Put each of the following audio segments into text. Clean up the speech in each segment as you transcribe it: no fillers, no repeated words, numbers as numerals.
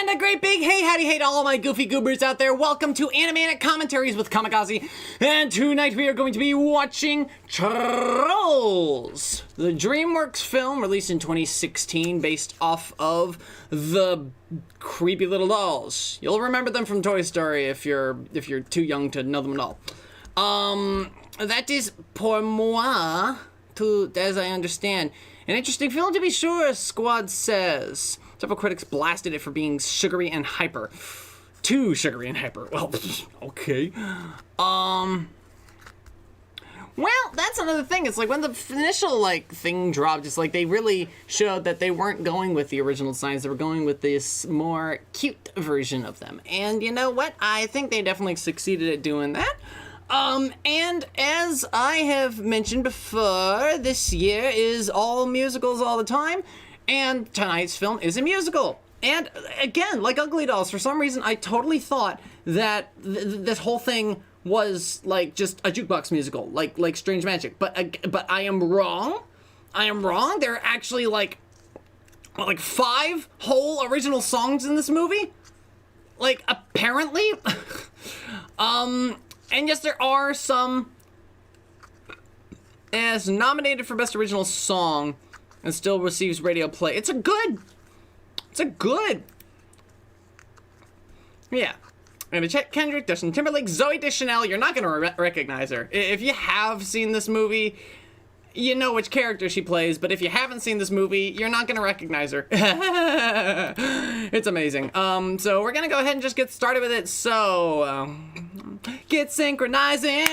And a great big hey howdy hey to all my goofy goobers out there. Welcome to Animanic Commentaries with Auzi. And tonight we are going to be watching Trolls, the DreamWorks film released in 2016 based off of the creepy little dolls. You'll remember them from Toy Story if you're too young to know them at all. That is pour moi, as I understand. An interesting film to be sure, Squad says. Several critics blasted it for being sugary and hyper. Too sugary and hyper. Well, okay. Well, that's another thing. It's like when the initial, thing dropped, it's like they really showed that they weren't going with the original designs. They were going with this more cute version of them. And you know what? I think they definitely succeeded at doing that. And as I have mentioned before, this year is all musicals all the time. And tonight's film is a musical. And again, like Ugly Dolls, for some reason, I totally thought that this whole thing was just a jukebox musical, like Strange Magic. But I am wrong. I am wrong. There are actually like 5 whole original songs in this movie. Apparently. And yes, there are some as nominated for Best Original Song and still receives radio play. It's a good. Yeah. And Chet Kendrick, Justin Timberlake, Zooey Deschanel, you're not going to recognize her. If you have seen this movie, you know which character she plays, but if you haven't seen this movie, you're not going to recognize her. It's amazing. So we're going to go ahead and just get started with it. So, get synchronizing.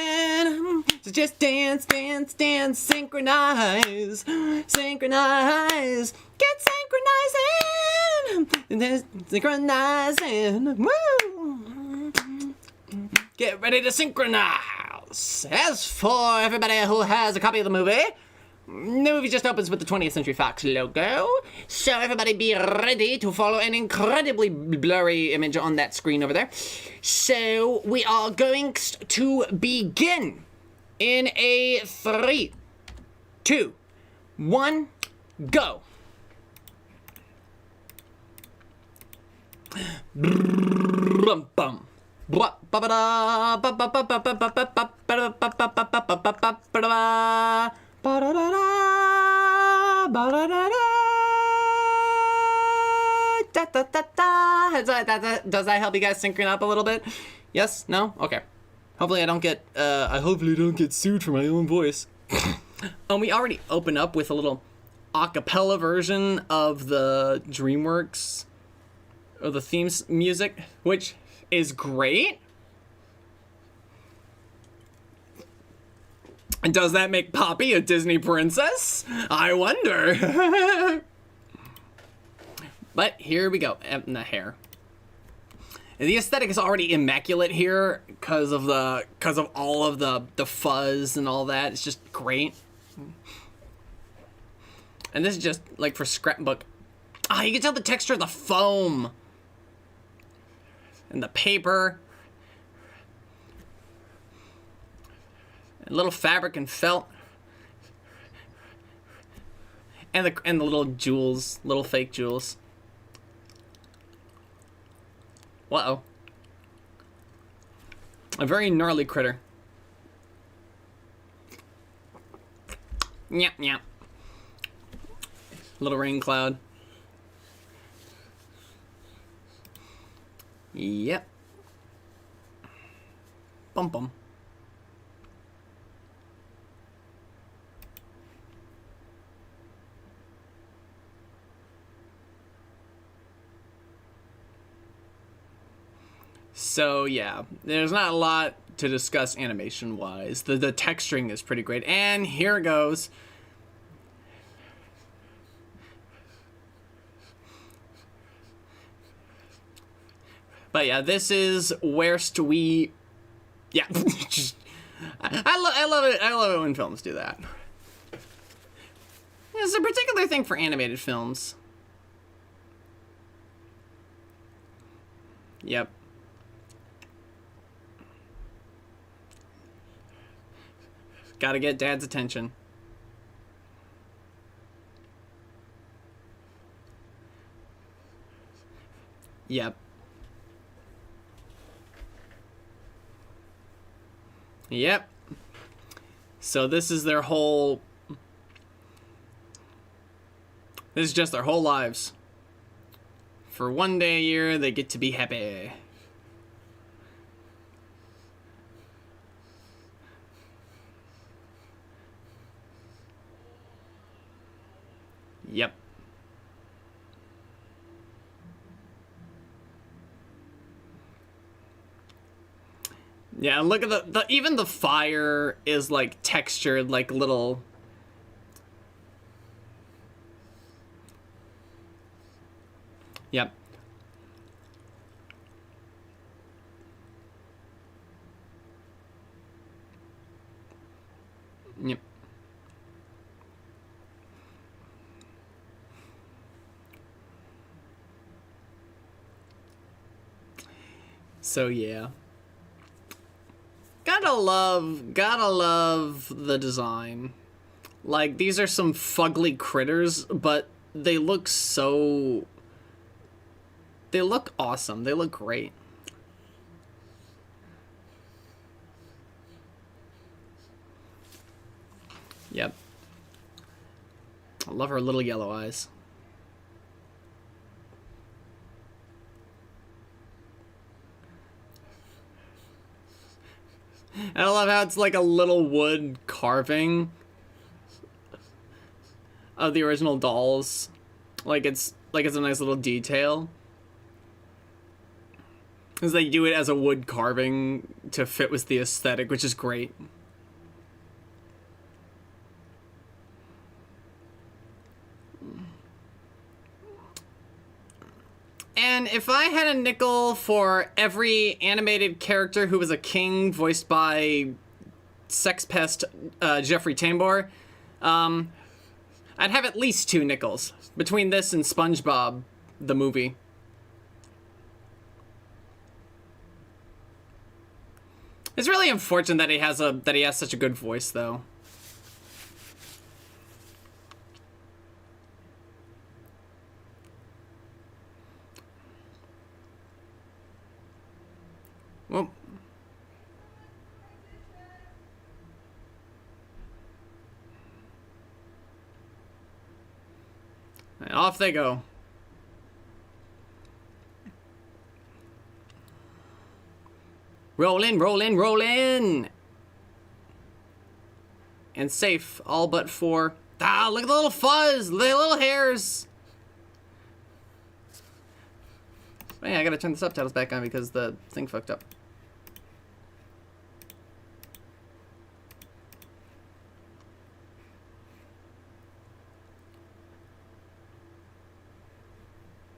So just dance, dance, dance, synchronize, synchronize. Get synchronizing. Synchronizing. Woo! Get ready to synchronize. As for everybody who has a copy of the movie just opens with the 20th Century Fox logo. So everybody be ready to follow an incredibly blurry image on that screen over there. So we are going to begin in a 3, 2, 1, go. Bum bum. Does that help you guys sync up a little bit? Yes? No? Okay. Hopefully I don't get sued for my own voice. We already open up with a little a cappella version of the DreamWorks or the theme's music, which is great. And does that make Poppy a Disney princess? I wonder. But here we go. And the hair. And the aesthetic is already immaculate here because of all of the fuzz and all that. It's just great. And this is just for scrapbook. You can tell the texture of the foam and the paper. Little fabric and felt, and the little jewels, little fake jewels. Uh-oh. A very gnarly critter. Nyap nyap. Little rain cloud. Yep. Bum bum. So yeah, there's not a lot to discuss animation-wise. The texturing is pretty great, and here it goes. But yeah, this is where's we. Yeah, I love it. I love it when films do that. It's a particular thing for animated films. Yep. Gotta get Dad's attention. Yep. Yep. So this is their whole... This is just their whole lives. For one day a year, they get to be happy. Yep. Yeah, look at the even the fire is like textured like little... Yep. Yep. So yeah. Gotta love the design. Like, these are some fugly critters, but they look so... They look awesome. They look great. Yep. I love her little yellow eyes. And I love how it's like a little wood carving of the original dolls. Like it's a nice little detail. Because they do it as a wood carving to fit with the aesthetic, which is great. And if I had a nickel for every animated character who was a king voiced by sex pest Jeffrey Tambor, I'd have at least 2 nickels between this and SpongeBob, the movie. It's really unfortunate that he has such a good voice, though. Well, and off they go. Rollin', rollin', rollin'! And safe, all but for... Ah, look at the little fuzz! The little hairs! Oh, yeah, I gotta turn the subtitles back on because the thing fucked up.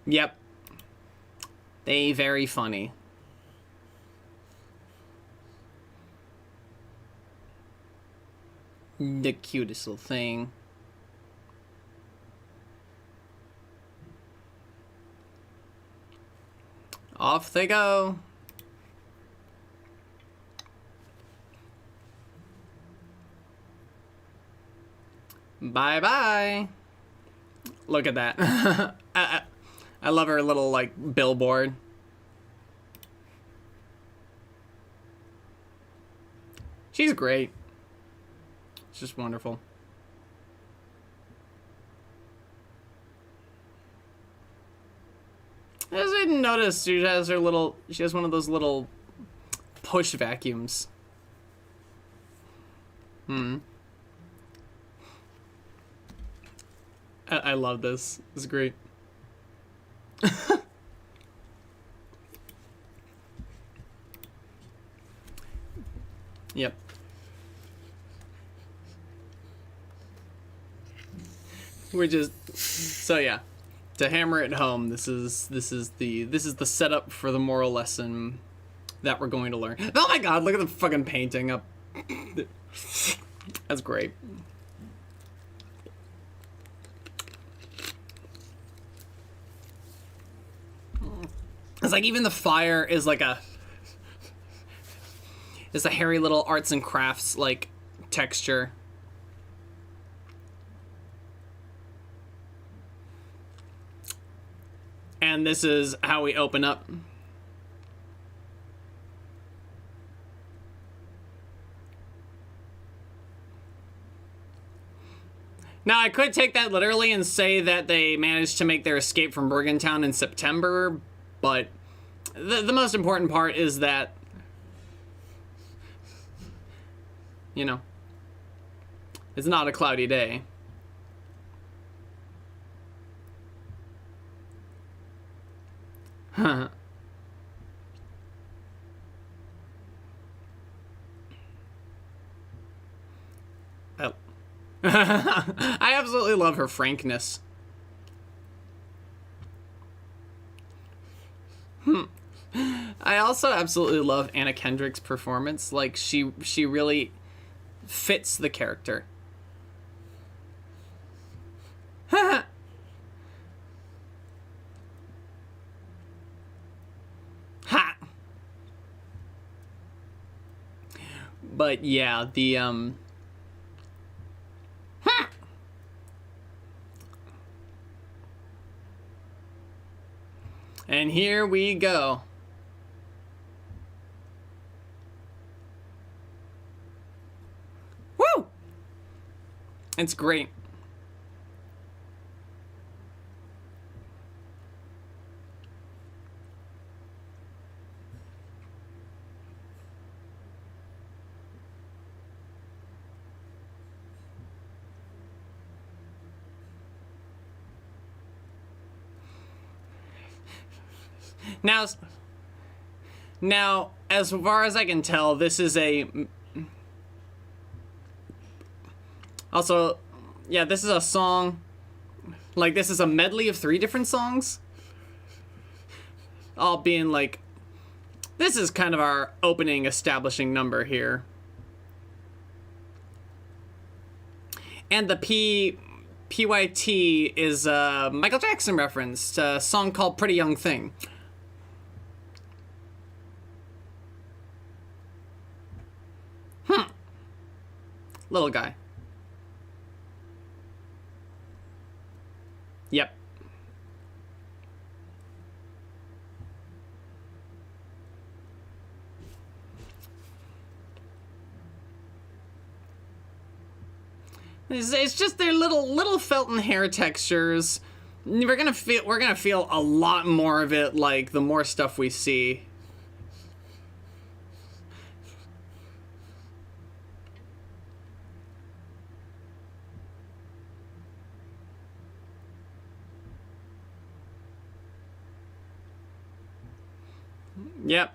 Yep. They very funny. The cutest little thing. Off they go. Bye-bye. Look at that. I love her little, like, billboard. She's great. It's just wonderful. As I didn't notice, she has one of those little push vacuums. I love this. It's great. Yep. We're just... So yeah. To hammer it home, this is the setup for the moral lesson that we're going to learn. Oh my god, look at the fucking painting up. That's great. It's like even the fire is like it's a hairy little arts and crafts like texture. And this is how we open up. Now, I could take that literally and say that they managed to make their escape from Morgantown in September, but the most important part is that, you know, it's not a cloudy day. Huh. Oh. I absolutely love her frankness. I also absolutely love Anna Kendrick's performance. Like, she really fits the character. Ha! But yeah, the and here we go. Woo! It's great. Now, as far as I can tell, this is a... Also, yeah, this is a song... Like, this is a medley of 3 different songs. All being, like... This is kind of our opening establishing number here. And the PYT is a Michael Jackson reference to a song called Pretty Young Thing. Little guy. Yep. It's just their little Felton hair textures. We're gonna feel a lot more of it, like, the more stuff we see. Yep.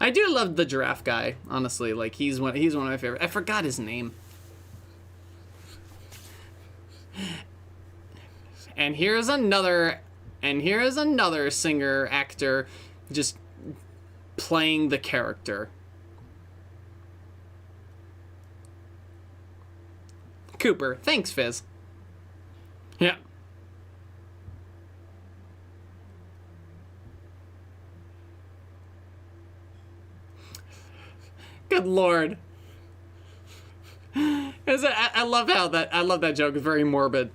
I do love the giraffe guy, honestly. Like, he's one of my favorites. I forgot his name. And here's another singer actor just playing the character. Cooper. Thanks, Fizz. Yeah. Good lord. I love that joke. It's very morbid.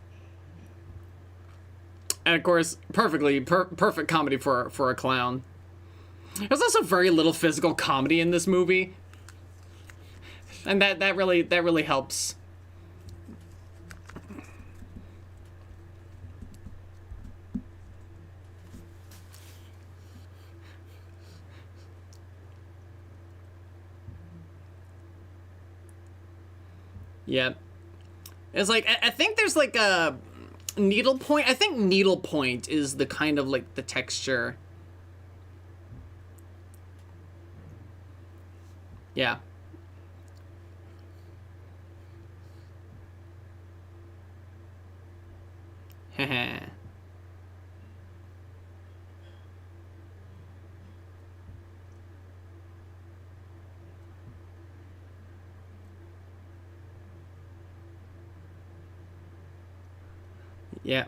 And of course, perfect comedy for a clown. There's also very little physical comedy in this movie. And that really helps. Yeah. It's like, I think there's like a needlepoint. I think needlepoint is the kind of like the texture. Yeah. Heh. Yeah.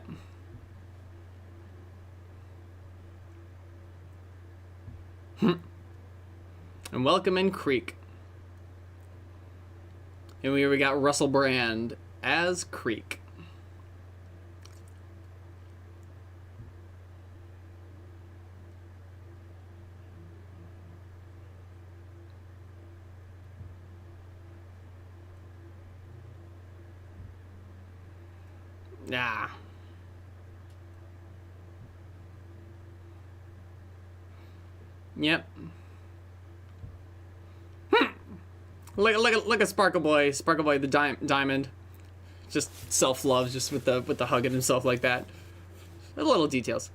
And welcome in Creek. And we got Russell Brand as Creek. Nah. Yep. Look at Sparkle Boy the diamond. Just self-love, just with the hugging himself like that. The little details.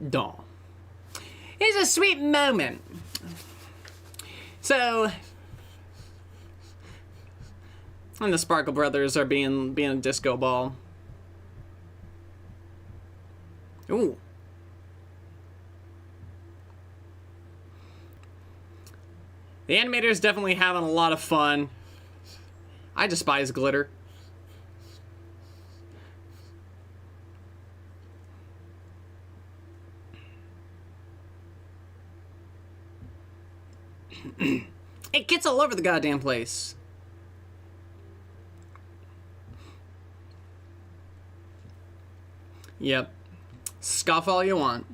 Doll. It's a sweet moment. So, and the Sparkle Brothers are being a disco ball. Ooh. The animator's definitely having a lot of fun. I despise glitter. It gets all over the goddamn place. Yep. Scoff all you want.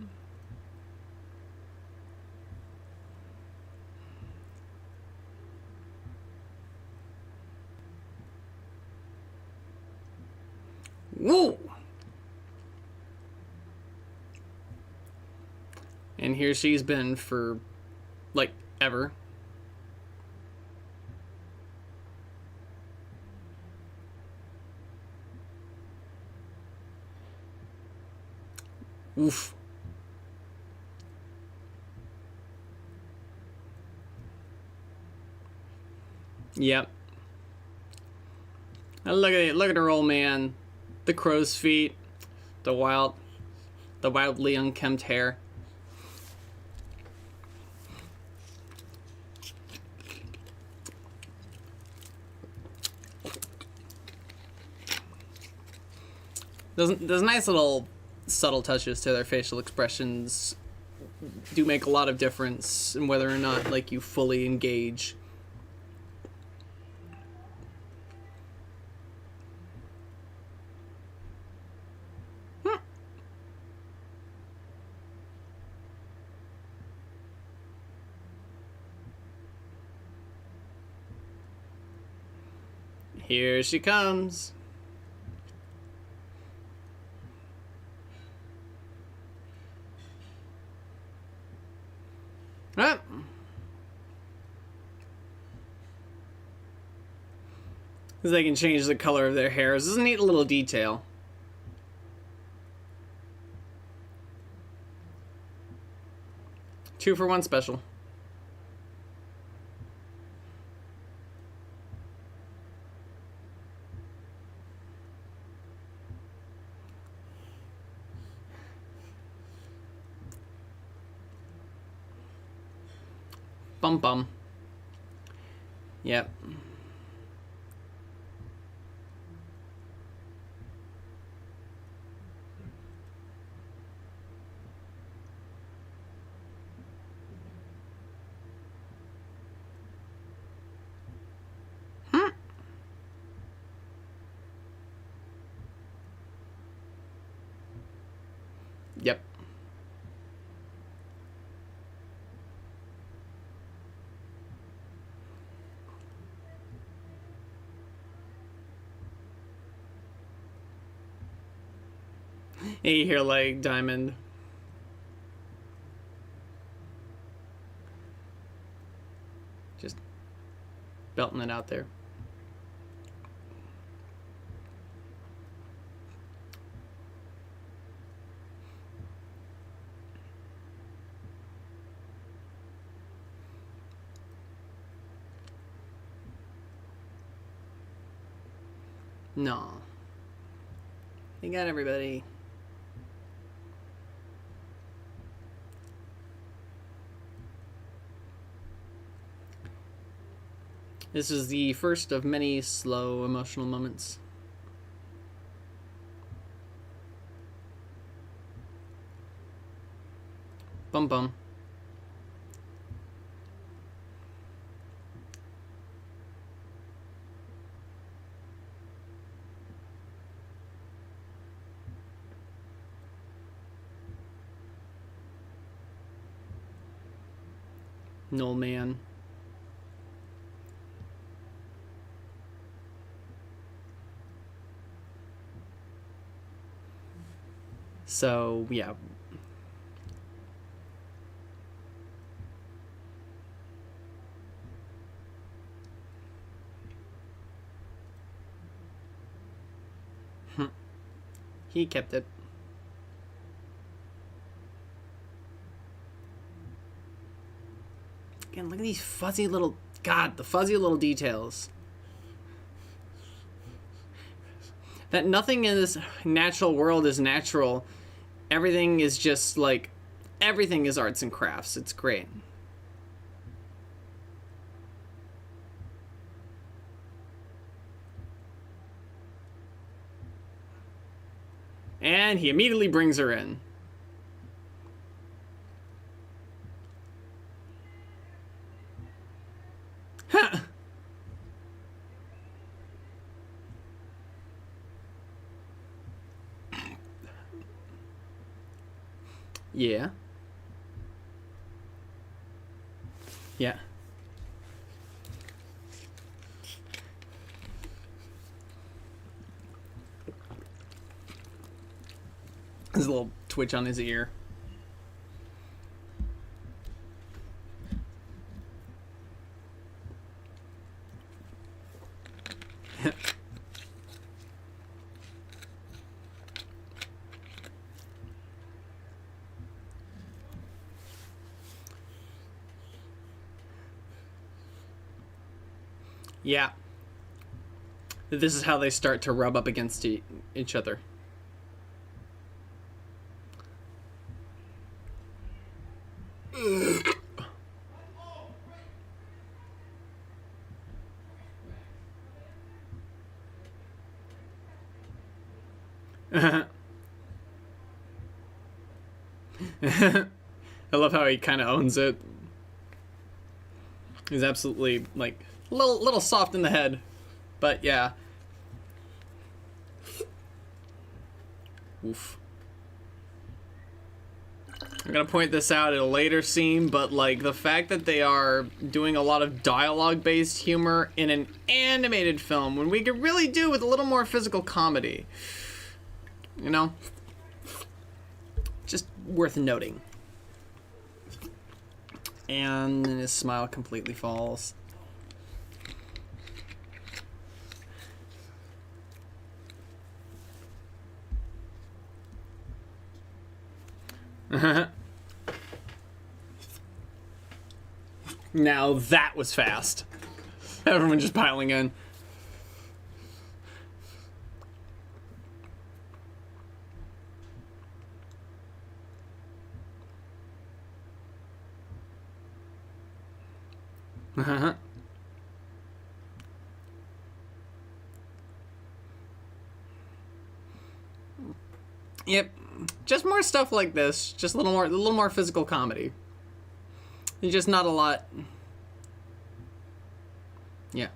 Woo! And here she's been for, like, ever. Oof. Yep. And look at her old man. The crow's feet. The wildly unkempt hair. There's nice little subtle touches to their facial expressions. Do make a lot of difference in whether or not, like, you fully engage. Here she comes. Ah. They can change the color of their hair. This is a neat little detail. Two for one special. Bum bum. Yep. Yep. And you hear, like, Diamond. Just belting it out there. No. You got everybody. This is the first of many slow emotional moments. Bum bum. No man. So, yeah. He kept it. Again, look at these fuzzy little... God, the fuzzy little details. That nothing in this natural world is natural. Everything is just like... Everything is arts and crafts. It's great. And he immediately brings her in. Huh. Yeah. Yeah. There's a little twitch on his ear. Yeah. This is how they start to rub up against each other. I love how he kind of owns it. He's absolutely, like, little soft in the head. But, yeah. Oof. I'm gonna point this out in a later scene, but, like, the fact that they are doing a lot of dialogue-based humor in an animated film, when we could really do with a little more physical comedy. You know? Just worth noting. And then his smile completely falls. Now that was fast. Everyone just piling in. Yep, just more stuff like this. Just a little more physical comedy. It's just not a lot. Yeah.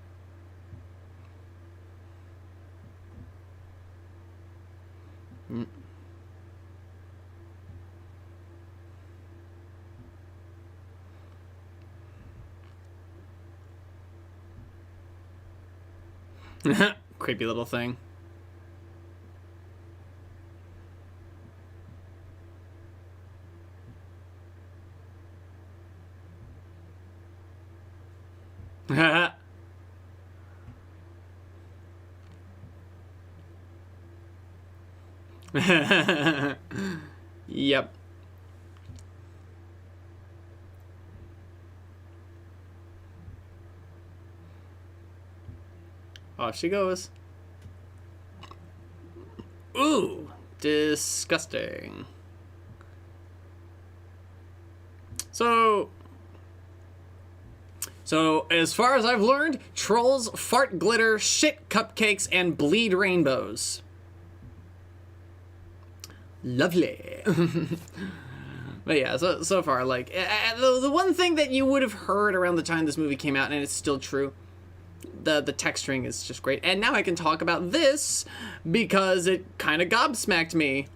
Creepy little thing. Yep. Off she goes. Ooh, disgusting. So So, as far as I've learned, trolls fart glitter, shit cupcakes, and bleed rainbows. Lovely. But yeah, so far, like, the one thing that you would have heard around the time this movie came out, and it's still true, the texturing is just great. And now I can talk about this because it kind of gobsmacked me.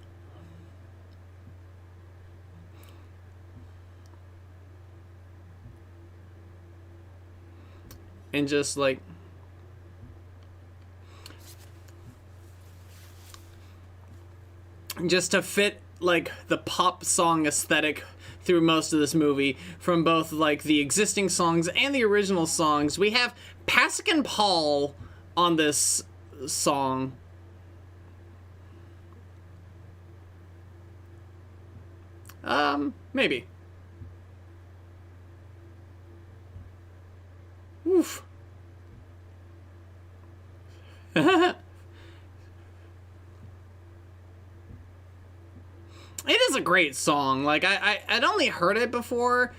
And just like, just to fit like the pop song aesthetic through most of this movie, from both like the existing songs and the original songs, we have Pasek and Paul on this song. Maybe. Oof. It is a great song. Like, I'd only heard it before,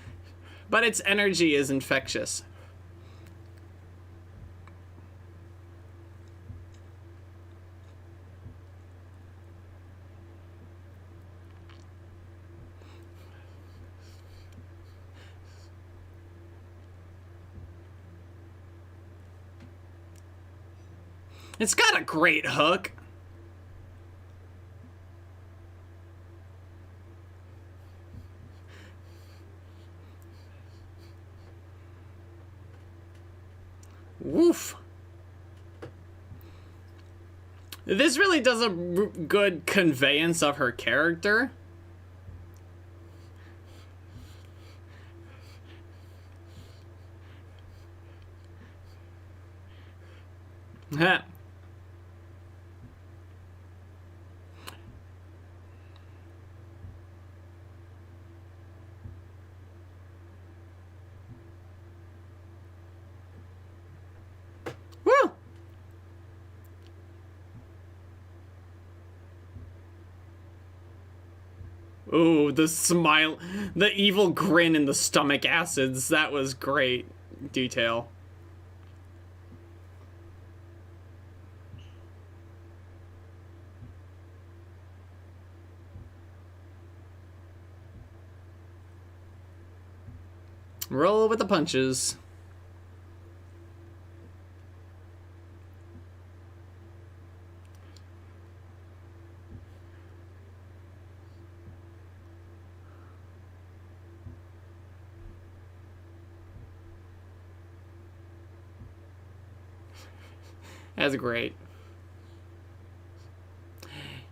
but its energy is infectious. It's got a great hook. Woof. This really does a good conveyance of her character. Ha. Woo! Ooh, the smile, the evil grin in the stomach acids. That was great detail. Roll with the punches. That's great.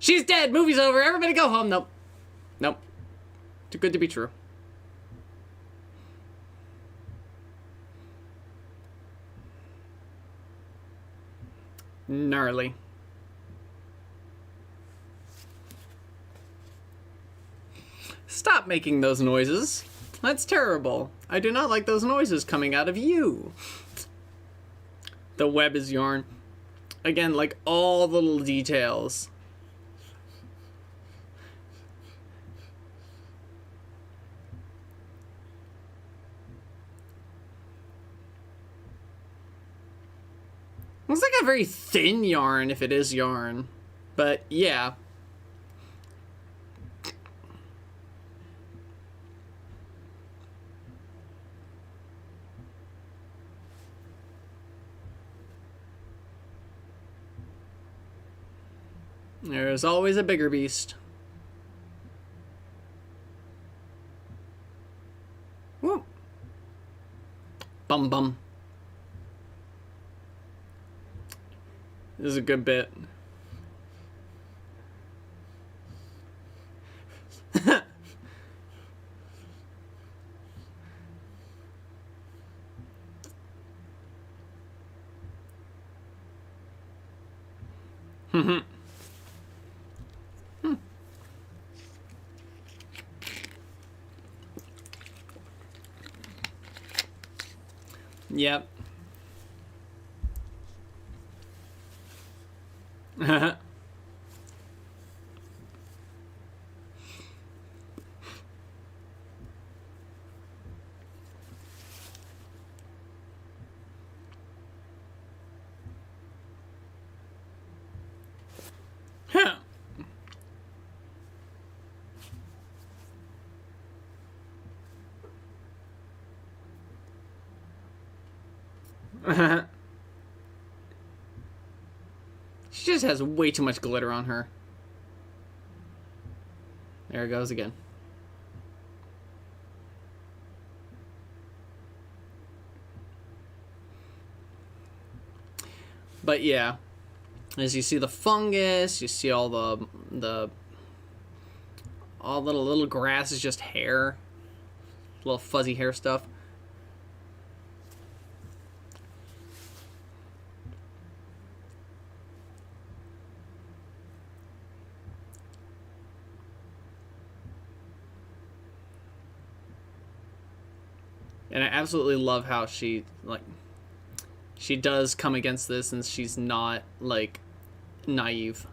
She's dead. Movie's over. Everybody go home. Nope. Nope. Too good to be true. Gnarly. Stop making those noises. That's terrible. I do not like those noises coming out of you. The web is yarn. Again, like all the little details. Looks like a very thin yarn if it is yarn. But yeah. There's always a bigger beast. Whoa. Bum bum. This is a good bit. Yep. She just has way too much glitter on her. There it goes again. But yeah, as you see the fungus, you see all the all little grass is just hair, little fuzzy hair stuff. And I absolutely love how she does come against this, and she's not like naive.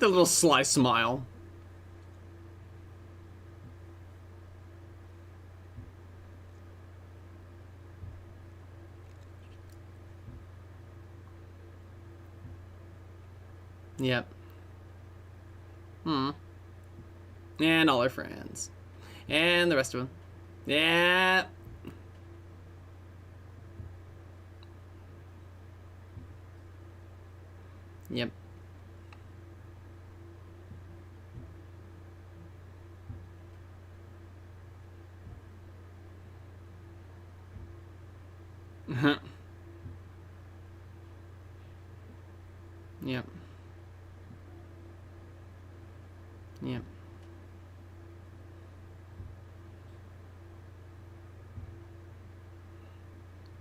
The little sly smile. Yep. And all our friends. And the rest of them. Yeah. Yep. Yep. Yep.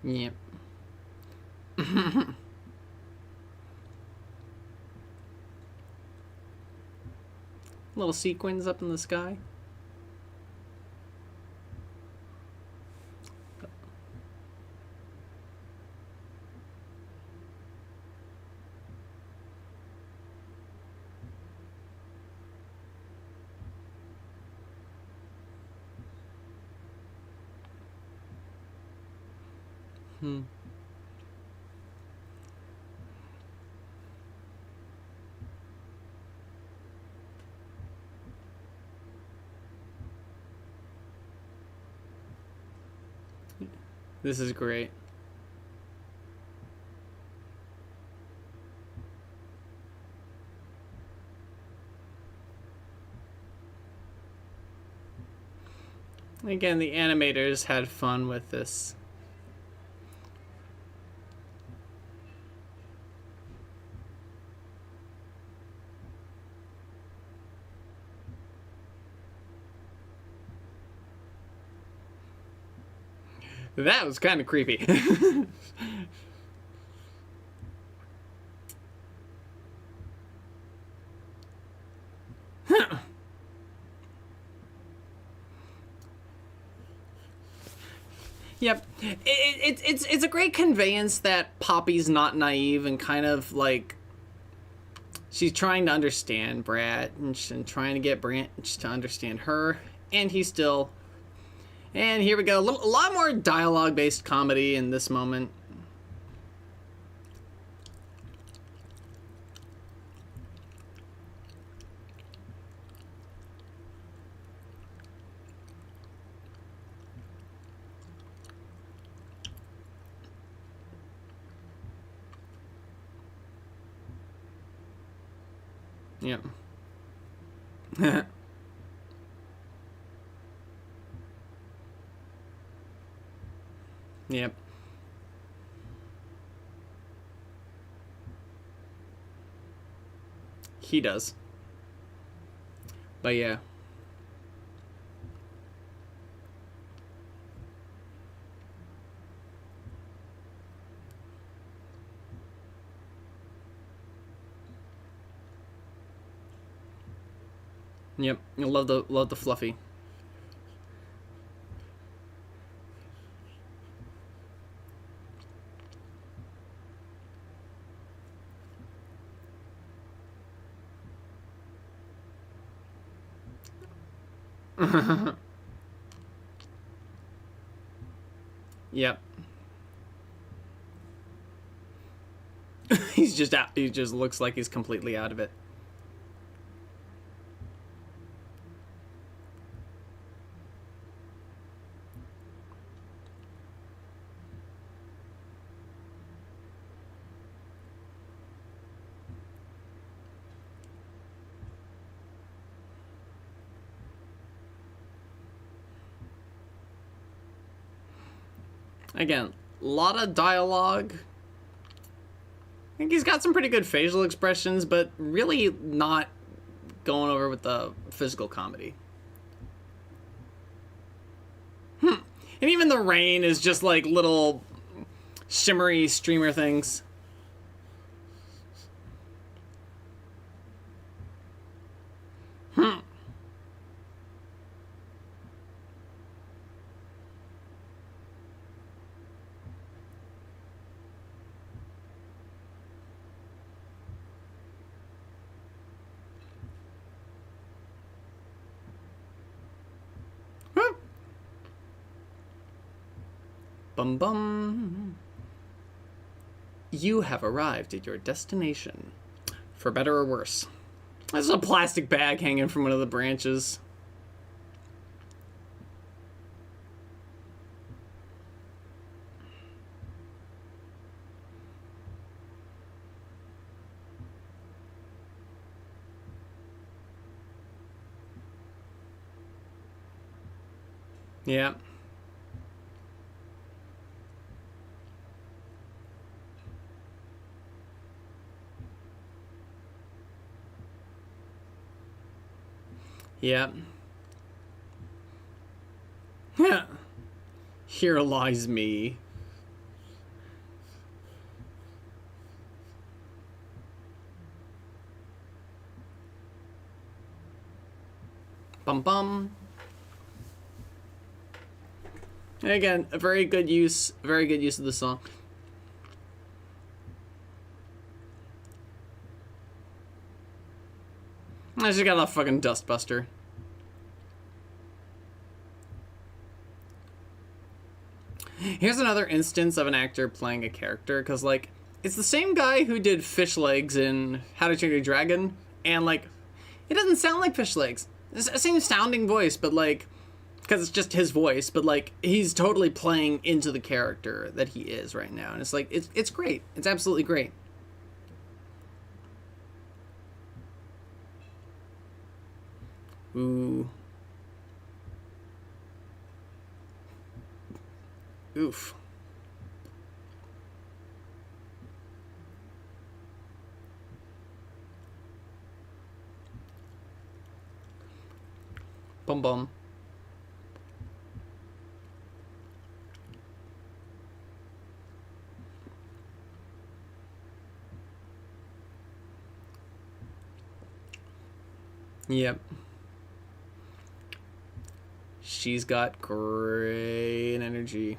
Yep. Little sequins up in the sky. This is great. Again, the animators had fun with this. That was kind of creepy. Yep, it's a great conveyance that Poppy's not naive and kind of like she's trying to understand Brad and trying to get Branch to understand her, and he's still. And here we go, a lot more dialogue-based comedy in this moment. Yep. Yep. He does. But yeah. Yep. I love the Fluffy. Yep. He's just out. He just looks like he's completely out of it. Again, a lot of dialogue. I think he's got some pretty good facial expressions, but really not going over with the physical comedy. And even the rain is just like little shimmery streamer things. Bum bum. You have arrived at your destination. For better or worse. There's a plastic bag hanging from one of the branches. Yeah. Yeah. Here lies me. Bum bum. And again, a very good use of the song. I just got a fucking dustbuster. Here's another instance of an actor playing a character, because, like, it's the same guy who did Fish Legs in How to Train Your Dragon, and, like, it doesn't sound like Fish Legs. It's the same sounding voice, but, like, because it's just his voice, but, like, he's totally playing into the character that he is right now, and it's, like, it's great. It's absolutely great. Ooh. Oof. Bum bum. Yep. She's got great energy.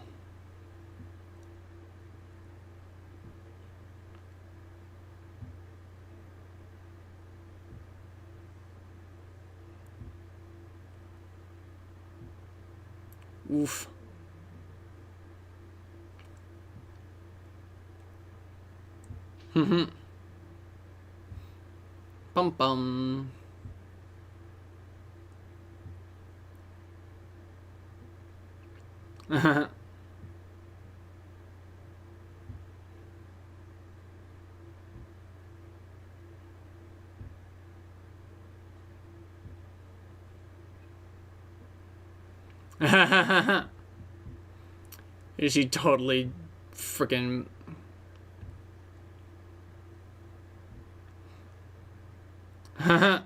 Oof. Bum bum. Is she totally freaking... I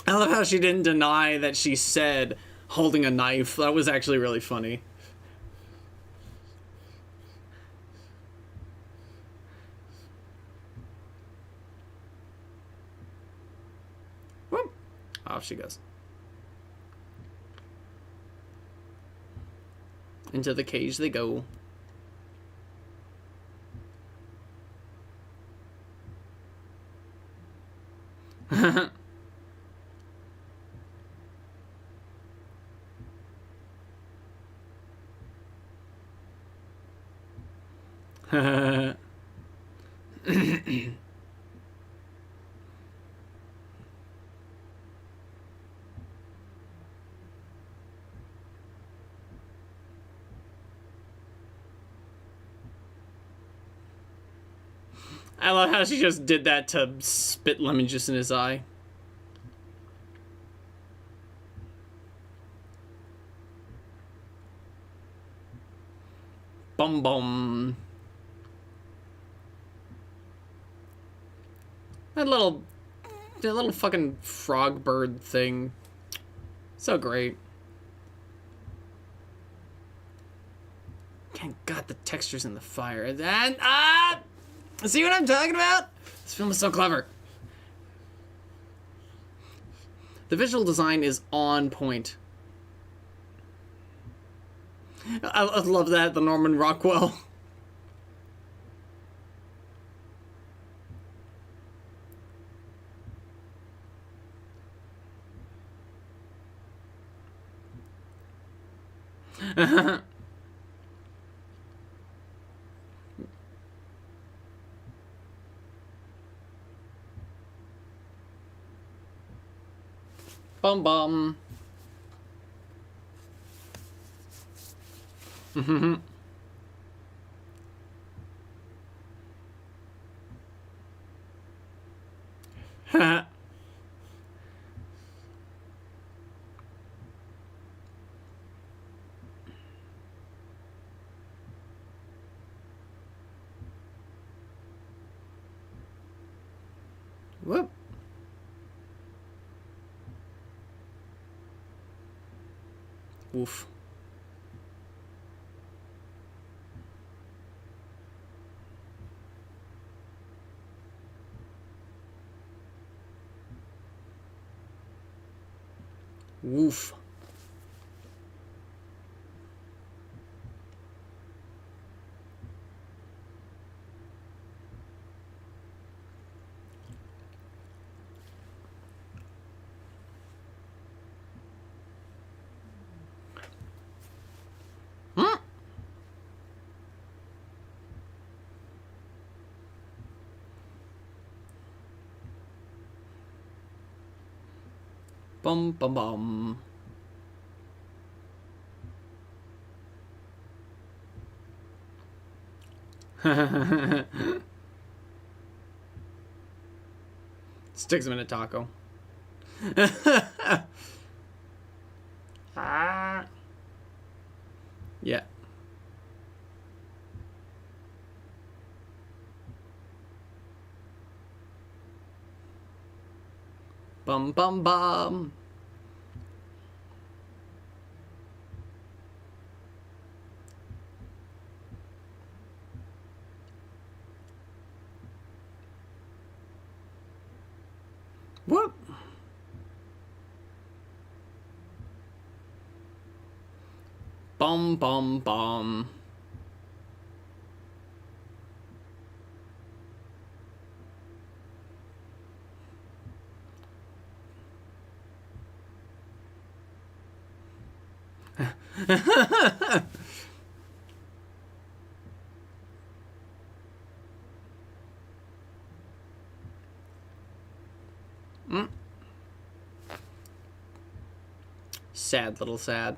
love how she didn't deny that she said holding a knife. That was actually really funny. Whoop. Off she goes. Into the cage they go. I love how she just did that to spit lemon juice in his eye. Bum bum. That little fucking frog bird thing. So great. God, the textures in the fire. And see what I'm talking about? This film is so clever. The visual design is on point. I love that, the Norman Rockwell. Bum bum. Whoop. Oof. Woof. Huh? Bum bum bum. Sticks him in a taco. Yeah. Bum bum bum. Whoop. Bum bum bum. Sad little sad.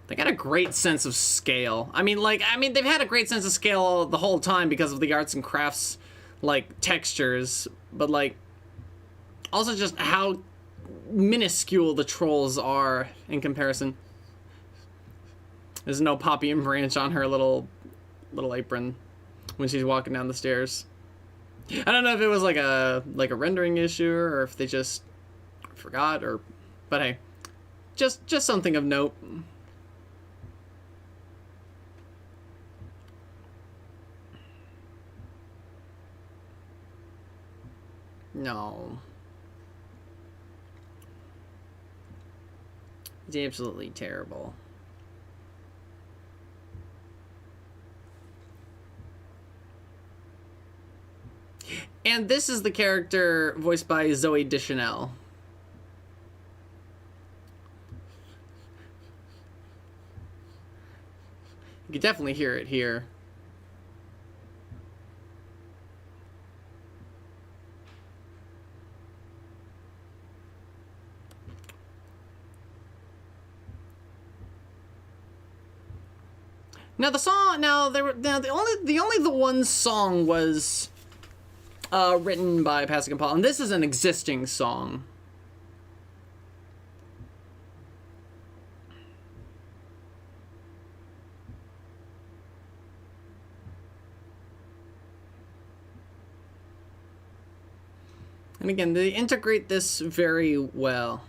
They got a great sense of scale. I mean, they've had a great sense of scale the whole time because of the arts and crafts, like, textures, but, like, also just how minuscule the trolls are in comparison. There's no Poppy and Branch on her little apron when she's walking down the stairs. I don't know if it was like a rendering issue or if they just forgot but hey, just something of note. No. It's absolutely terrible. And this is the character voiced by Zoe Deschanel. You can definitely hear it here. Now the song, the one song was written by Pascal Paul, and this is an existing song. And again, they integrate this very well.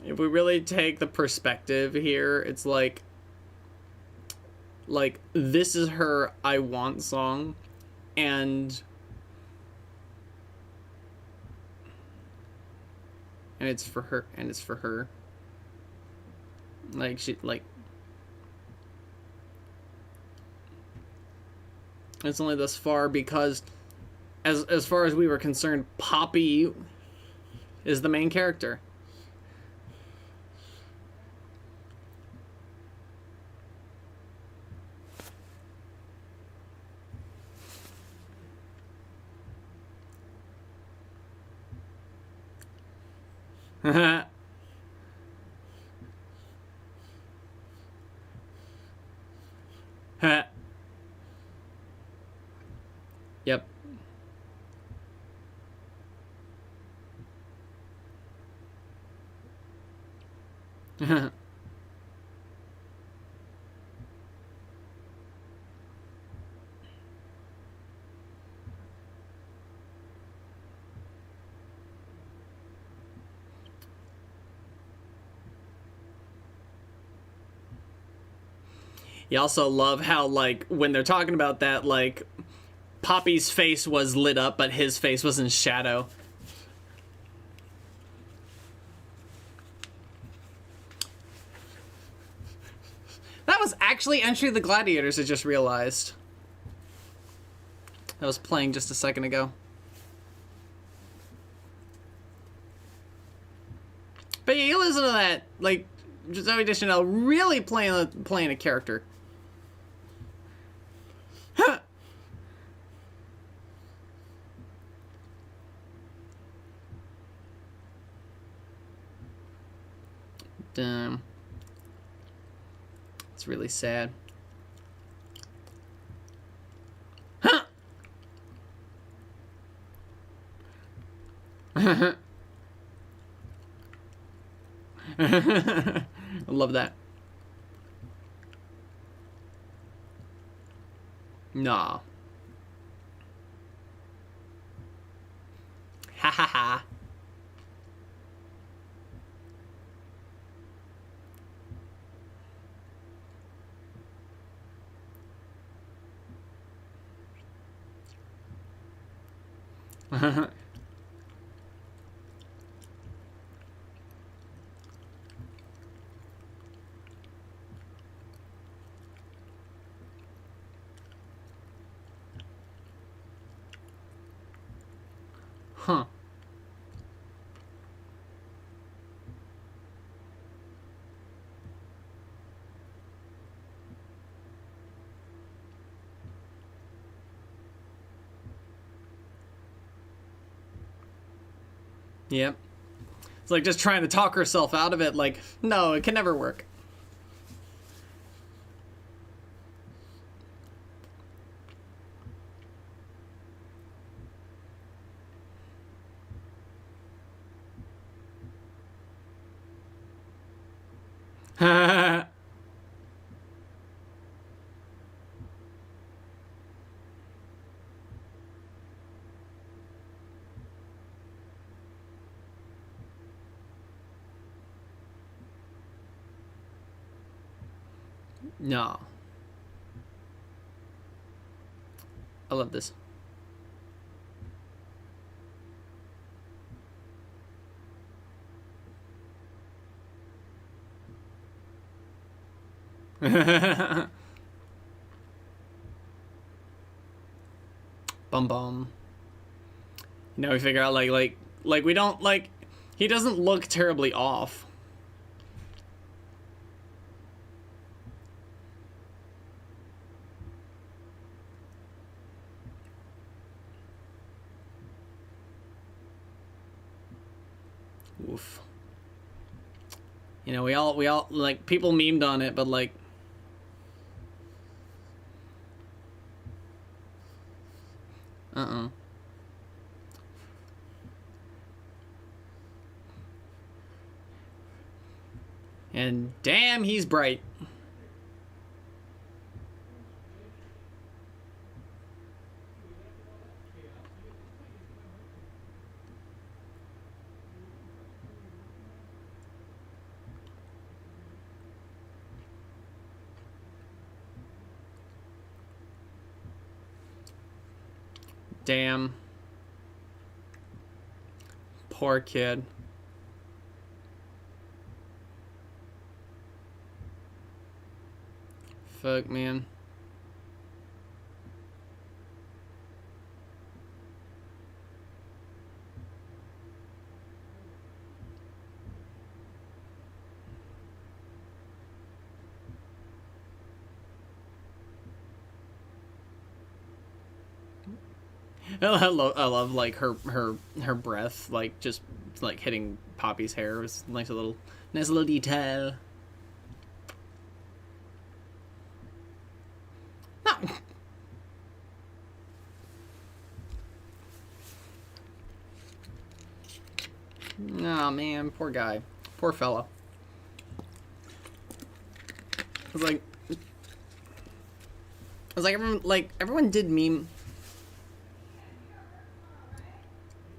If we really take the perspective here, it's like this is her I Want song, and it's for her, and it's for her. Like, she, like, it's only thus far because as far as we were concerned, Poppy is the main character. Yep. You also love how, like, when they're talking about that, like, Poppy's face was lit up, but his face was in shadow. That was actually Entry of the Gladiators, I just realized. I was playing just a second ago. But yeah, you listen to that, like, Zoe Deschanel really playing a character. Huh. Damn. It's really sad. Huh. I love that. Nah. Ha ha ha. Huh. Yep. It's like just trying to talk herself out of it, like, no, it can never work. No. I love this. Bum bum. You know, we figure out like we don't like. He doesn't look terribly off. Oof. You know, we all like, people memed on it, but like, and damn, he's bright. Damn. Poor kid. Fuck, man. I love like her breath, like just like hitting Poppy's hair. It was nice little detail. No. Oh man, poor guy, poor fella. I was like everyone did meme.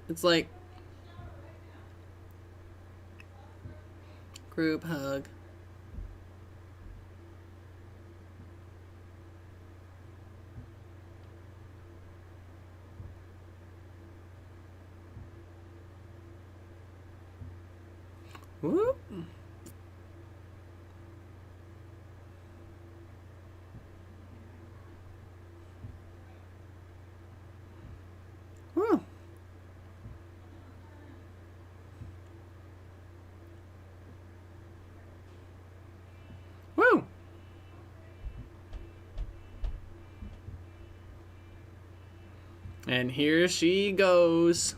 It's like group hug. Whoop. Woo. Woo. And here she goes.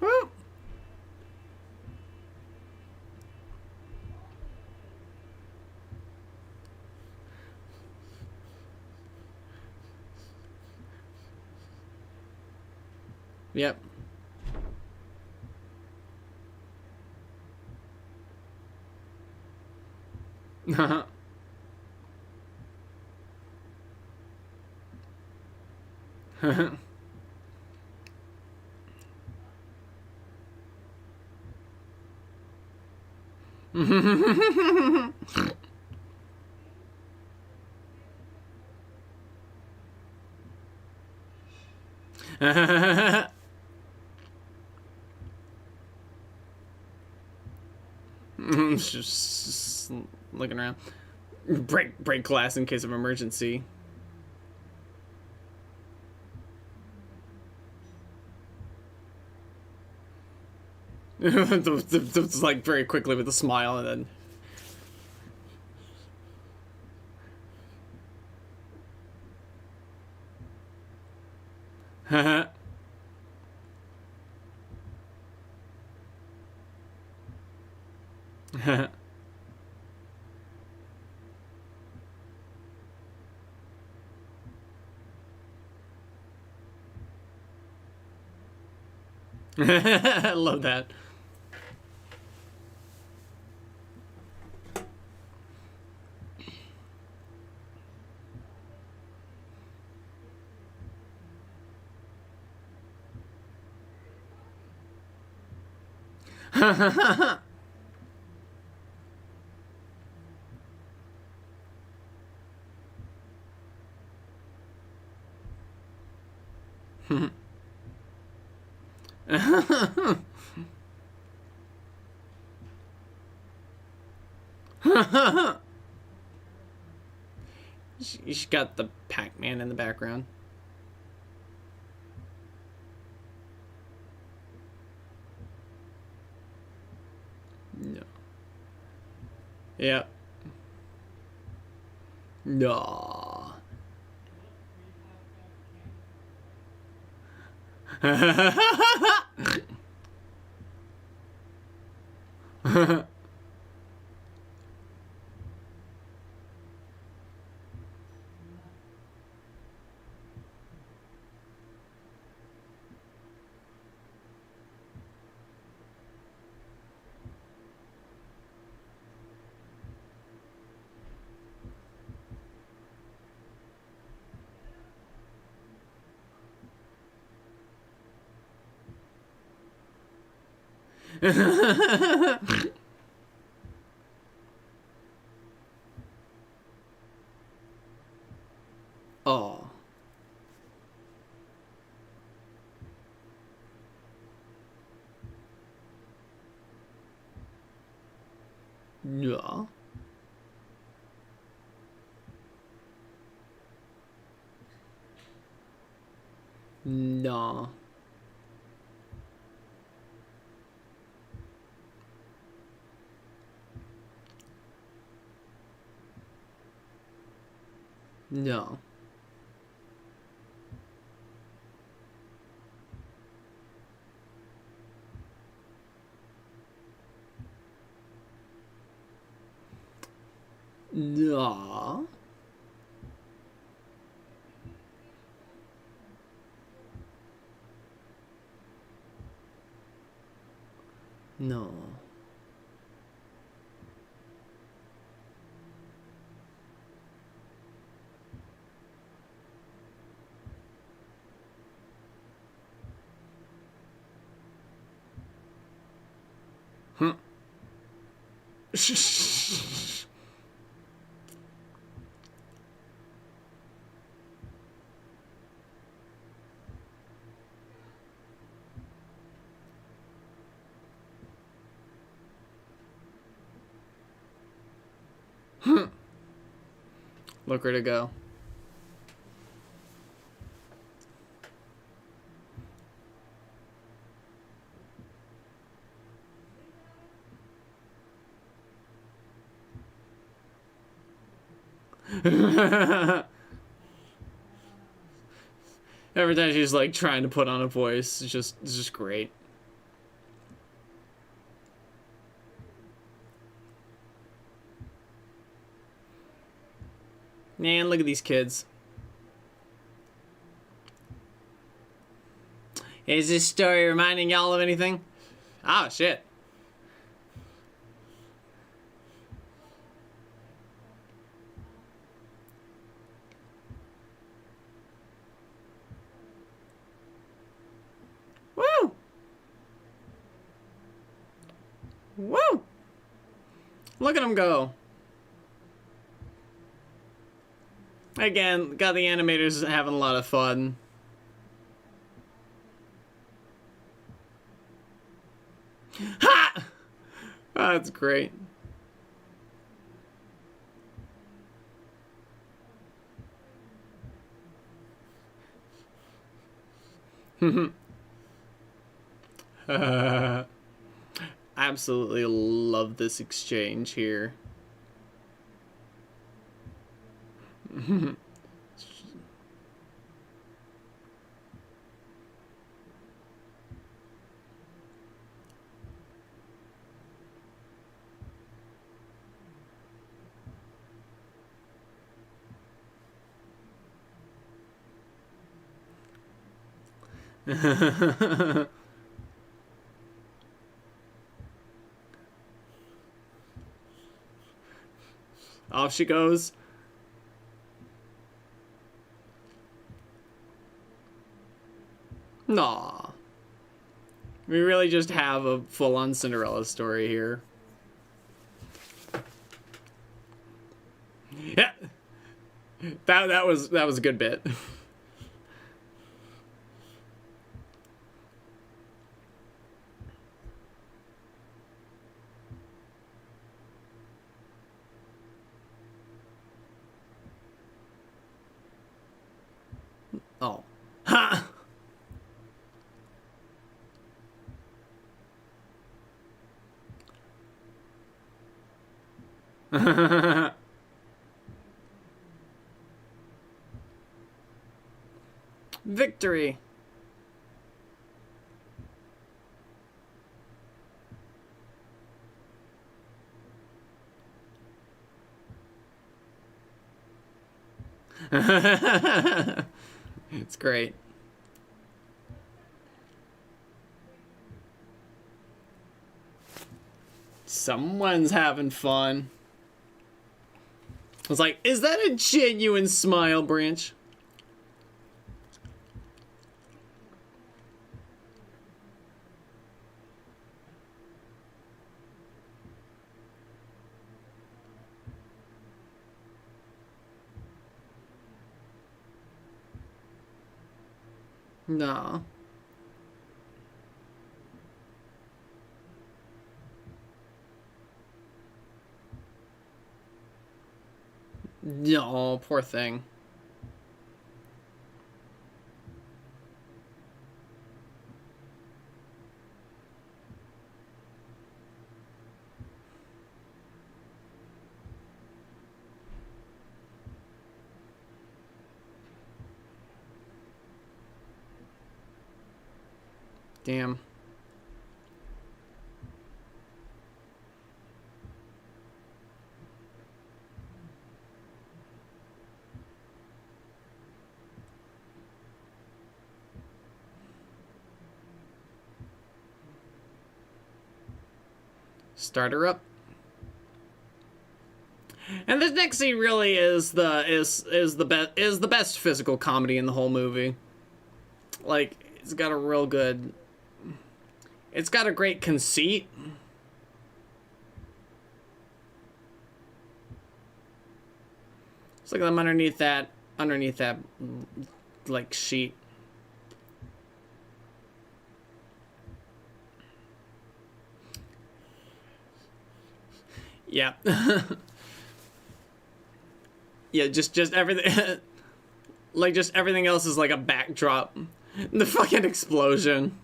Woo. Yep. Just looking around. Break glass in case of emergency. Like very quickly with a smile and then I love that. She's got the Pac-Man in the background. No. Yeah. No. Oh. Yeah. No. No. No. No. Huh. Look where to go. Every time she's like trying to put on a voice, it's just great. Man, look at these kids. Is this story reminding y'all of anything? Oh, shit. Woo! Woo! Look at them go. Again, got the animators having a lot of fun. Ha! Oh, that's great. Absolutely love this exchange here. Off she goes. Nah. We really just have a full-on Cinderella story here. Yeah, that was a good bit. Oh, ha! Victory. It's great. Someone's having fun. I was like, is that a genuine smile, Branch? No. No, poor thing. Damn. Start her up. And this next scene really is the best physical comedy in the whole movie. Like, it's got a real good. It's got a great conceit. Let's look at them underneath that like sheet. Yeah. Yeah, just everything like just everything else is like a backdrop. The fucking explosion.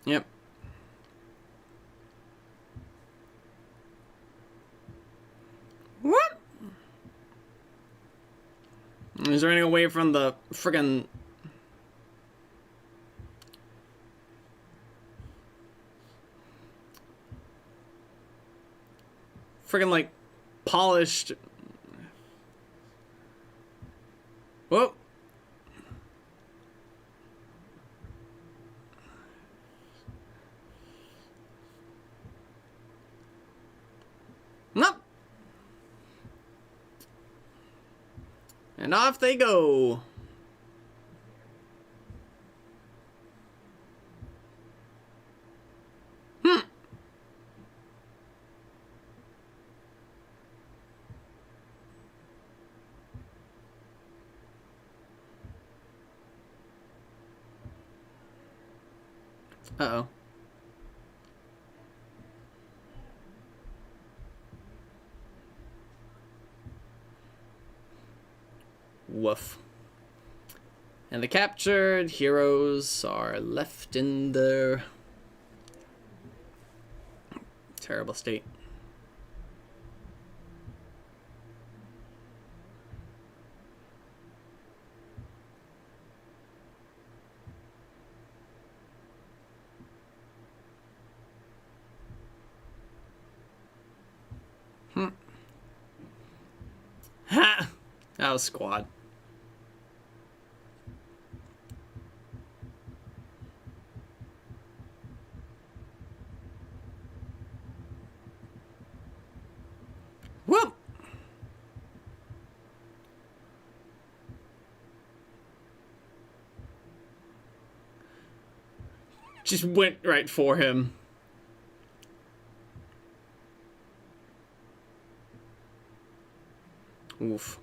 Yep. What? Is there any away from the friggin' like polished? Whoa. Nope. And off they go. Uh-oh. Woof. And the captured heroes are left in their terrible state. Ha! That was squad. Just went right for him. Oof.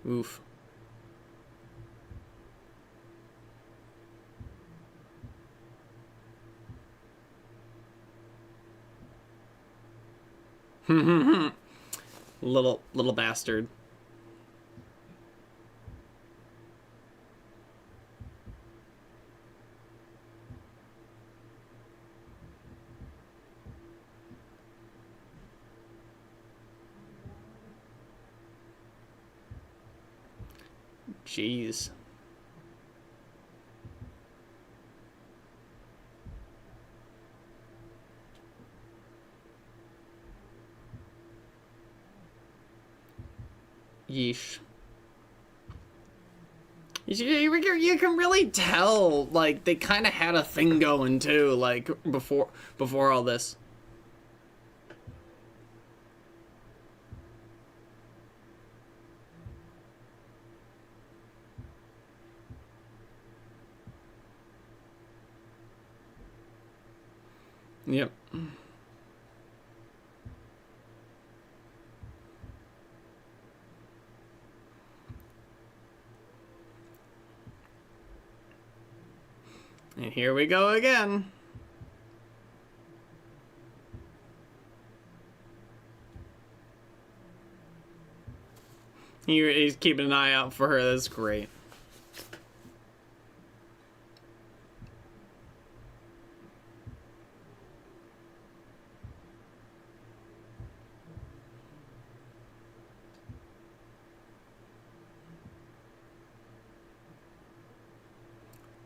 Oof. little bastard. Jeez. Yeesh. You can really tell, like, they kind of had a thing going, too, like, before all this. Yep. And here we go again. He's keeping an eye out for her. That's great.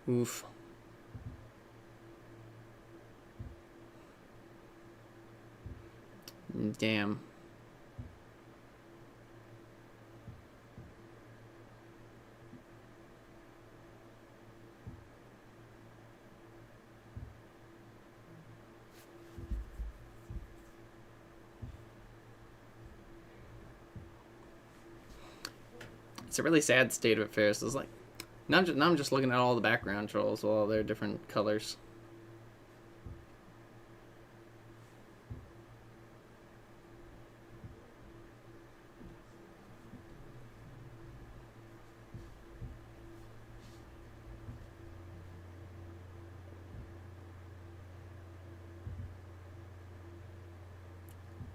Oof. Damn. It's a really sad state of affairs. It's like, now I'm just looking at all the background trolls, all their different colors.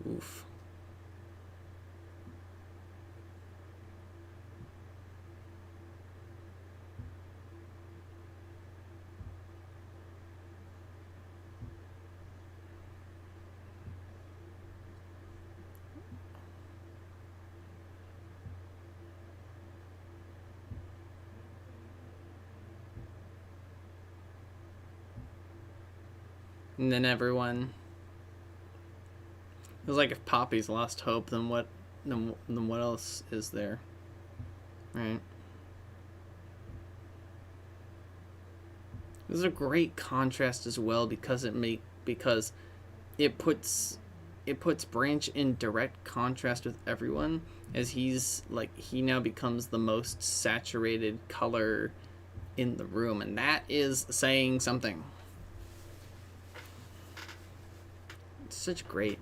Oof. And then everyone... It was like if Poppy's lost hope, then what else is there? Right. This is a great contrast as well because it puts Branch in direct contrast with everyone, as he now becomes the most saturated color in the room, and that is saying something. It's such great.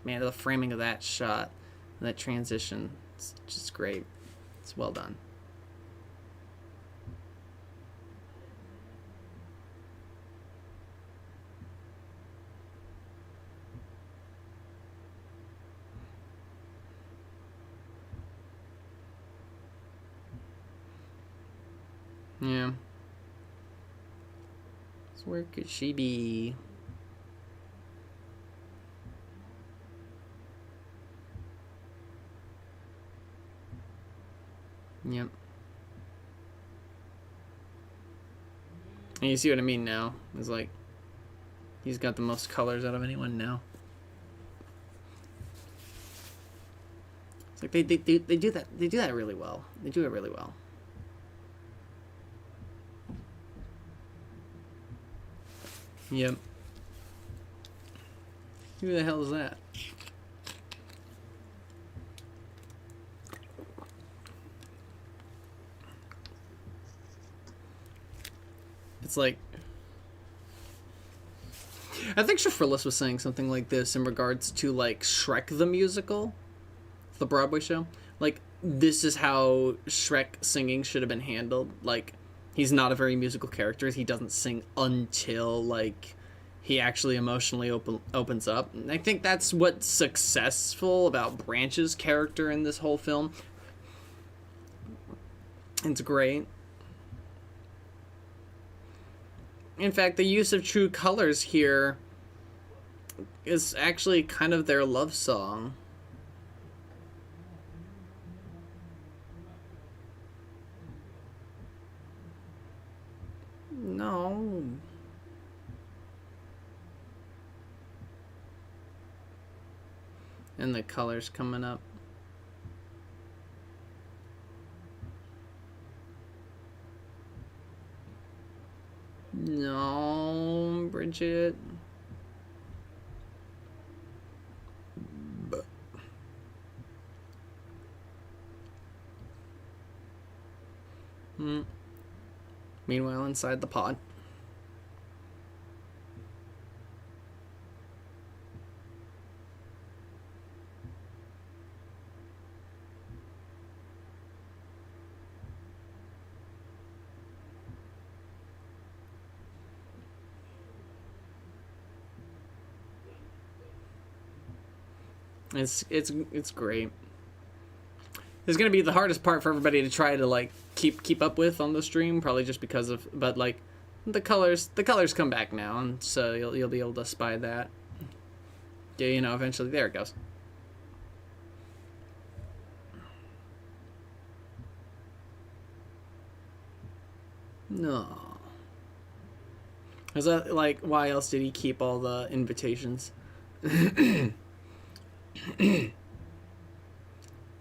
Man, the framing of that shot, that transition, it's just great. It's well done. Yeah. So where could she be? Yep. And you see what I mean now? It's like, he's got the most colors out of anyone now. It's like they do that really well. They do it really well. Yep. Who the hell is that? It's like, I think Shafrillis was saying something like this in regards to like Shrek the musical, the Broadway show. Like, this is how Shrek singing should have been handled. Like, he's not a very musical character. He doesn't sing until like he actually emotionally opens up. And I think that's what's successful about Branch's character in this whole film. It's great. In fact, the use of true colors here is actually kind of their love song. No. And the colors coming up. No, Bridget. Meanwhile, inside the pod. It's great. It's gonna be the hardest part for everybody to try to like keep up with on the stream, probably just because of, but like the colors come back now, and so you'll be able to spy that. Yeah, you know, eventually there it goes. No. Is that like, why else did he keep all the invitations?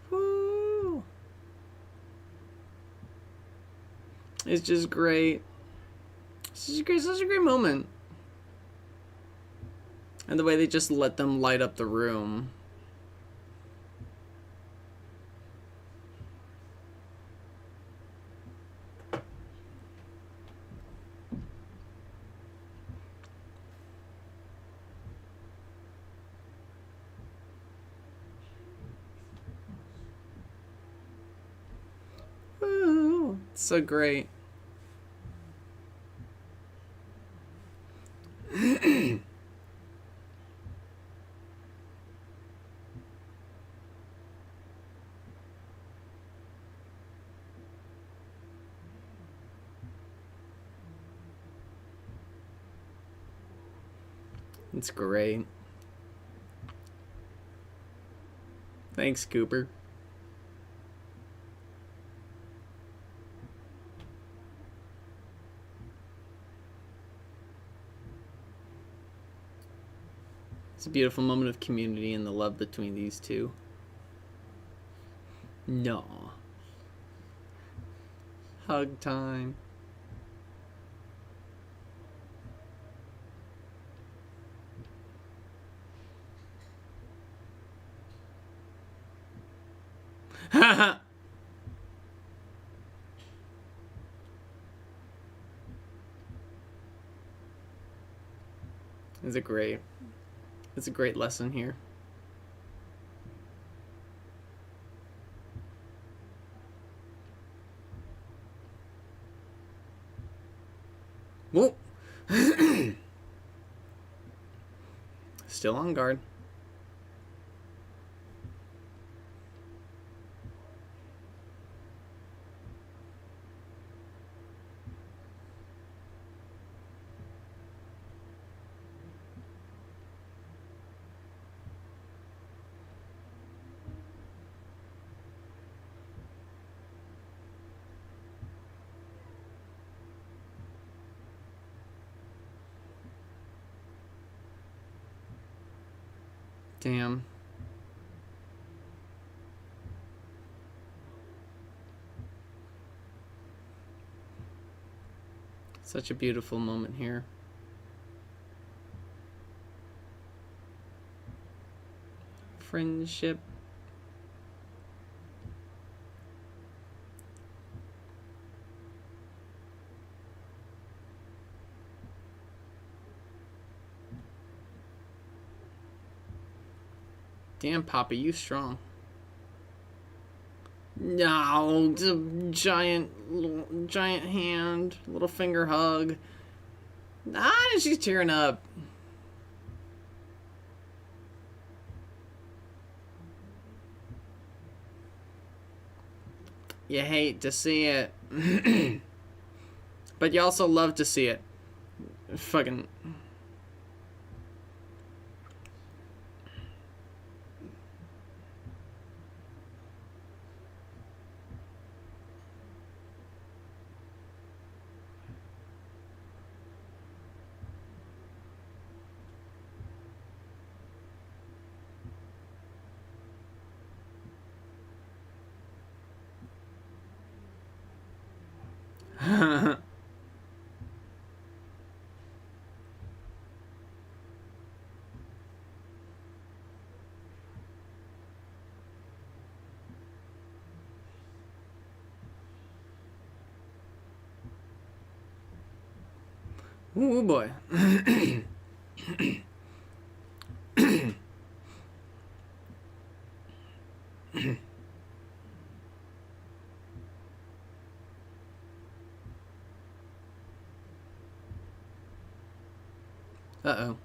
Woo. It's just great. Such a great moment. And the way they just let them light up the room. Woo. It's so great. It's great. Thanks, Cooper. It's a beautiful moment of community and the love between these two. No. Hug time. Haha. It's a great lesson here. Whoa. Still on guard. Damn. Such a beautiful moment here. friendship. Damn, Papa, you strong. No, it's a giant hand, little finger hug. Ah, she's tearing up. You hate to see it. But you also love to see it. Fucking... Ooh, boy. Uh-oh.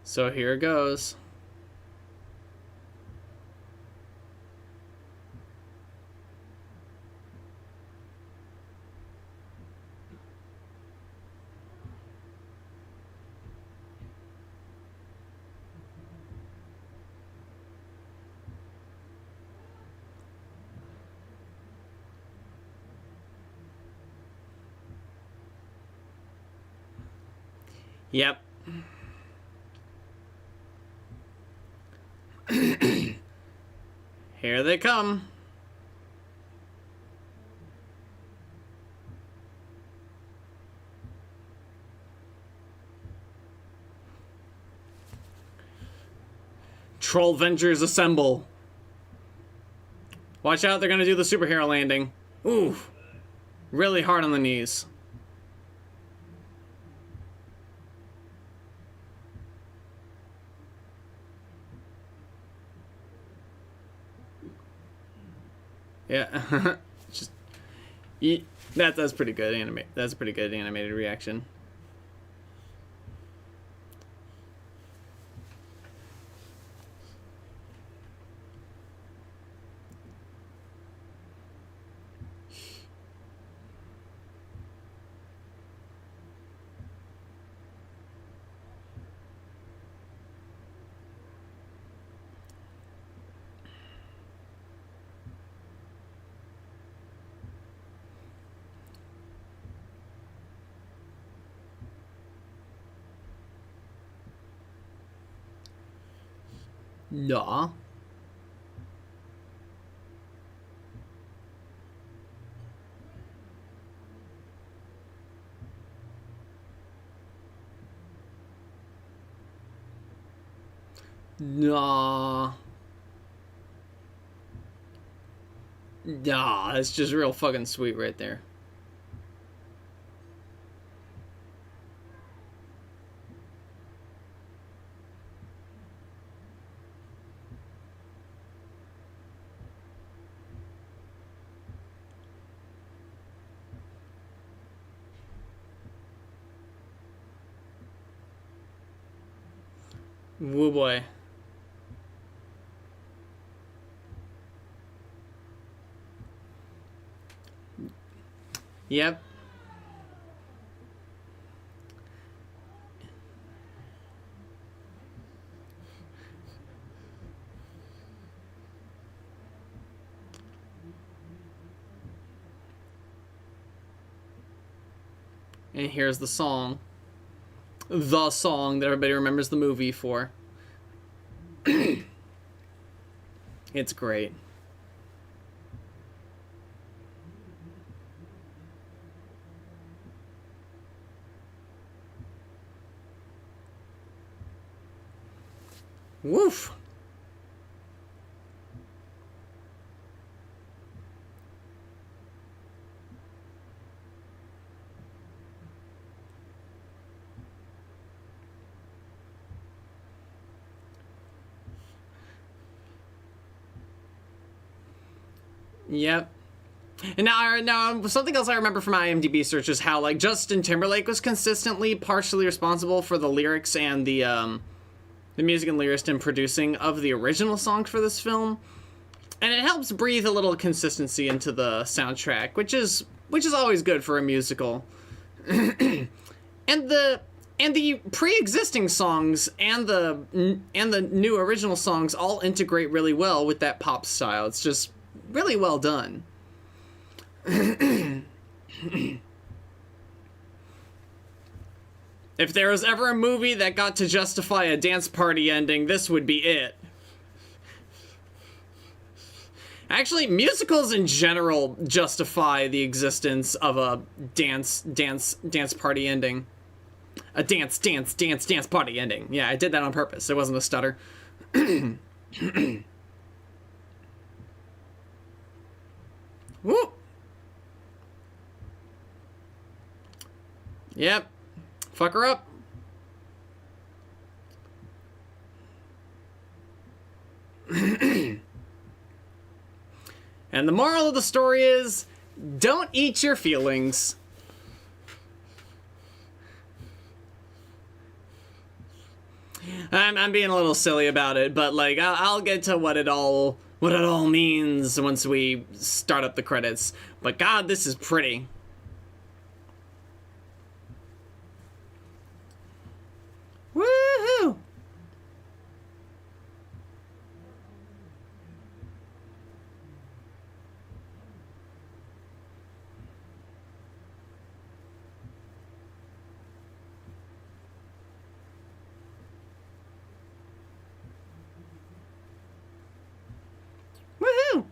So here it goes. Yep. Here they come. Troll Vengers assemble. Watch out, they're gonna do the superhero landing. Ooh. Really hard on the knees. Yeah. Just that's pretty good that's a pretty good animated reaction. Nah. Nah. Nah, it's just real fucking sweet right there. Woo boy. Yep. And here's the song. The song that everybody remembers the movie for. It's great. Woof. Yep. And now something else I remember from my IMDb search is how, like, Justin Timberlake was consistently partially responsible for the lyrics and the music and lyricist and producing of the original songs for this film. And it helps breathe a little consistency into the soundtrack, which is always good for a musical. and the pre-existing songs and the new original songs all integrate really well with that pop style. It's just really well done. If there was ever a movie that got to justify a dance party ending, this would be it. Actually, musicals in general justify the existence of a dance party ending. A dance party ending. Yeah, I did that on purpose. It wasn't a stutter. Woo! Yep. Fuck her up. And the moral of the story is, don't eat your feelings. I'm being a little silly about it, but like I'll get to what it all means once we start up the credits. But God, this is pretty. Woohoo! Woohoo!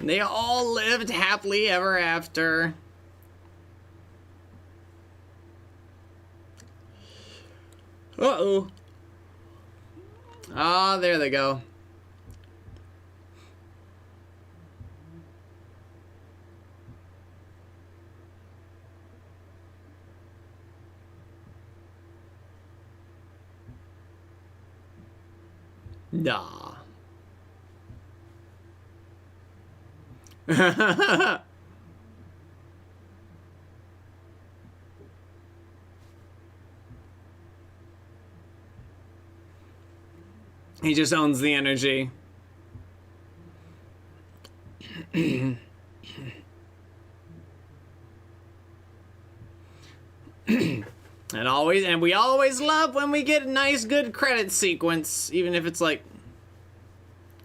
They all lived happily ever after. Uh-oh. Ah, there they go. Nah. He just owns the energy. And we always love when we get a nice good credit sequence, even if it's like,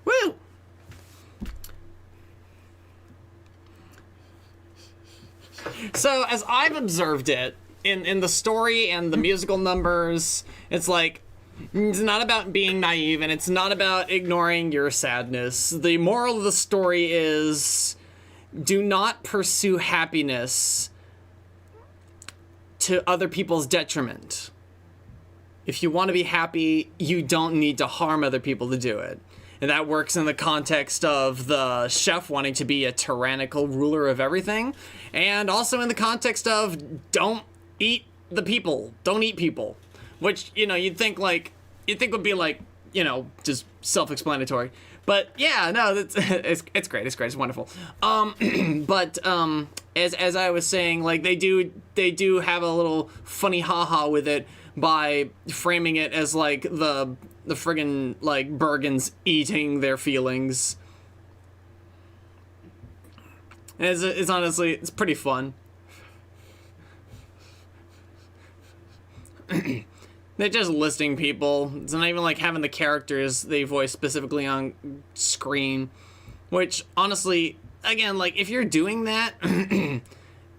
woo! So as I've observed it in the story and the musical numbers, it's like, it's not about being naive, and it's not about ignoring your sadness. The moral of the story is, do not pursue happiness to other people's detriment. If you want to be happy, you don't need to harm other people to do it. And that works in the context of the chef wanting to be a tyrannical ruler of everything, and also in the context of don't eat the people. Don't eat people. Which, you know, you'd think would be like, you know, just self-explanatory. But yeah, no, it's great. It's great. It's wonderful. But as I was saying, like they do have a little funny haha with it by framing it as like the friggin' like Bergens eating their feelings. And it's honestly, it's pretty fun. They're just listing people. It's not even like having the characters they voice specifically on screen. Which, honestly, again, like, if you're doing that,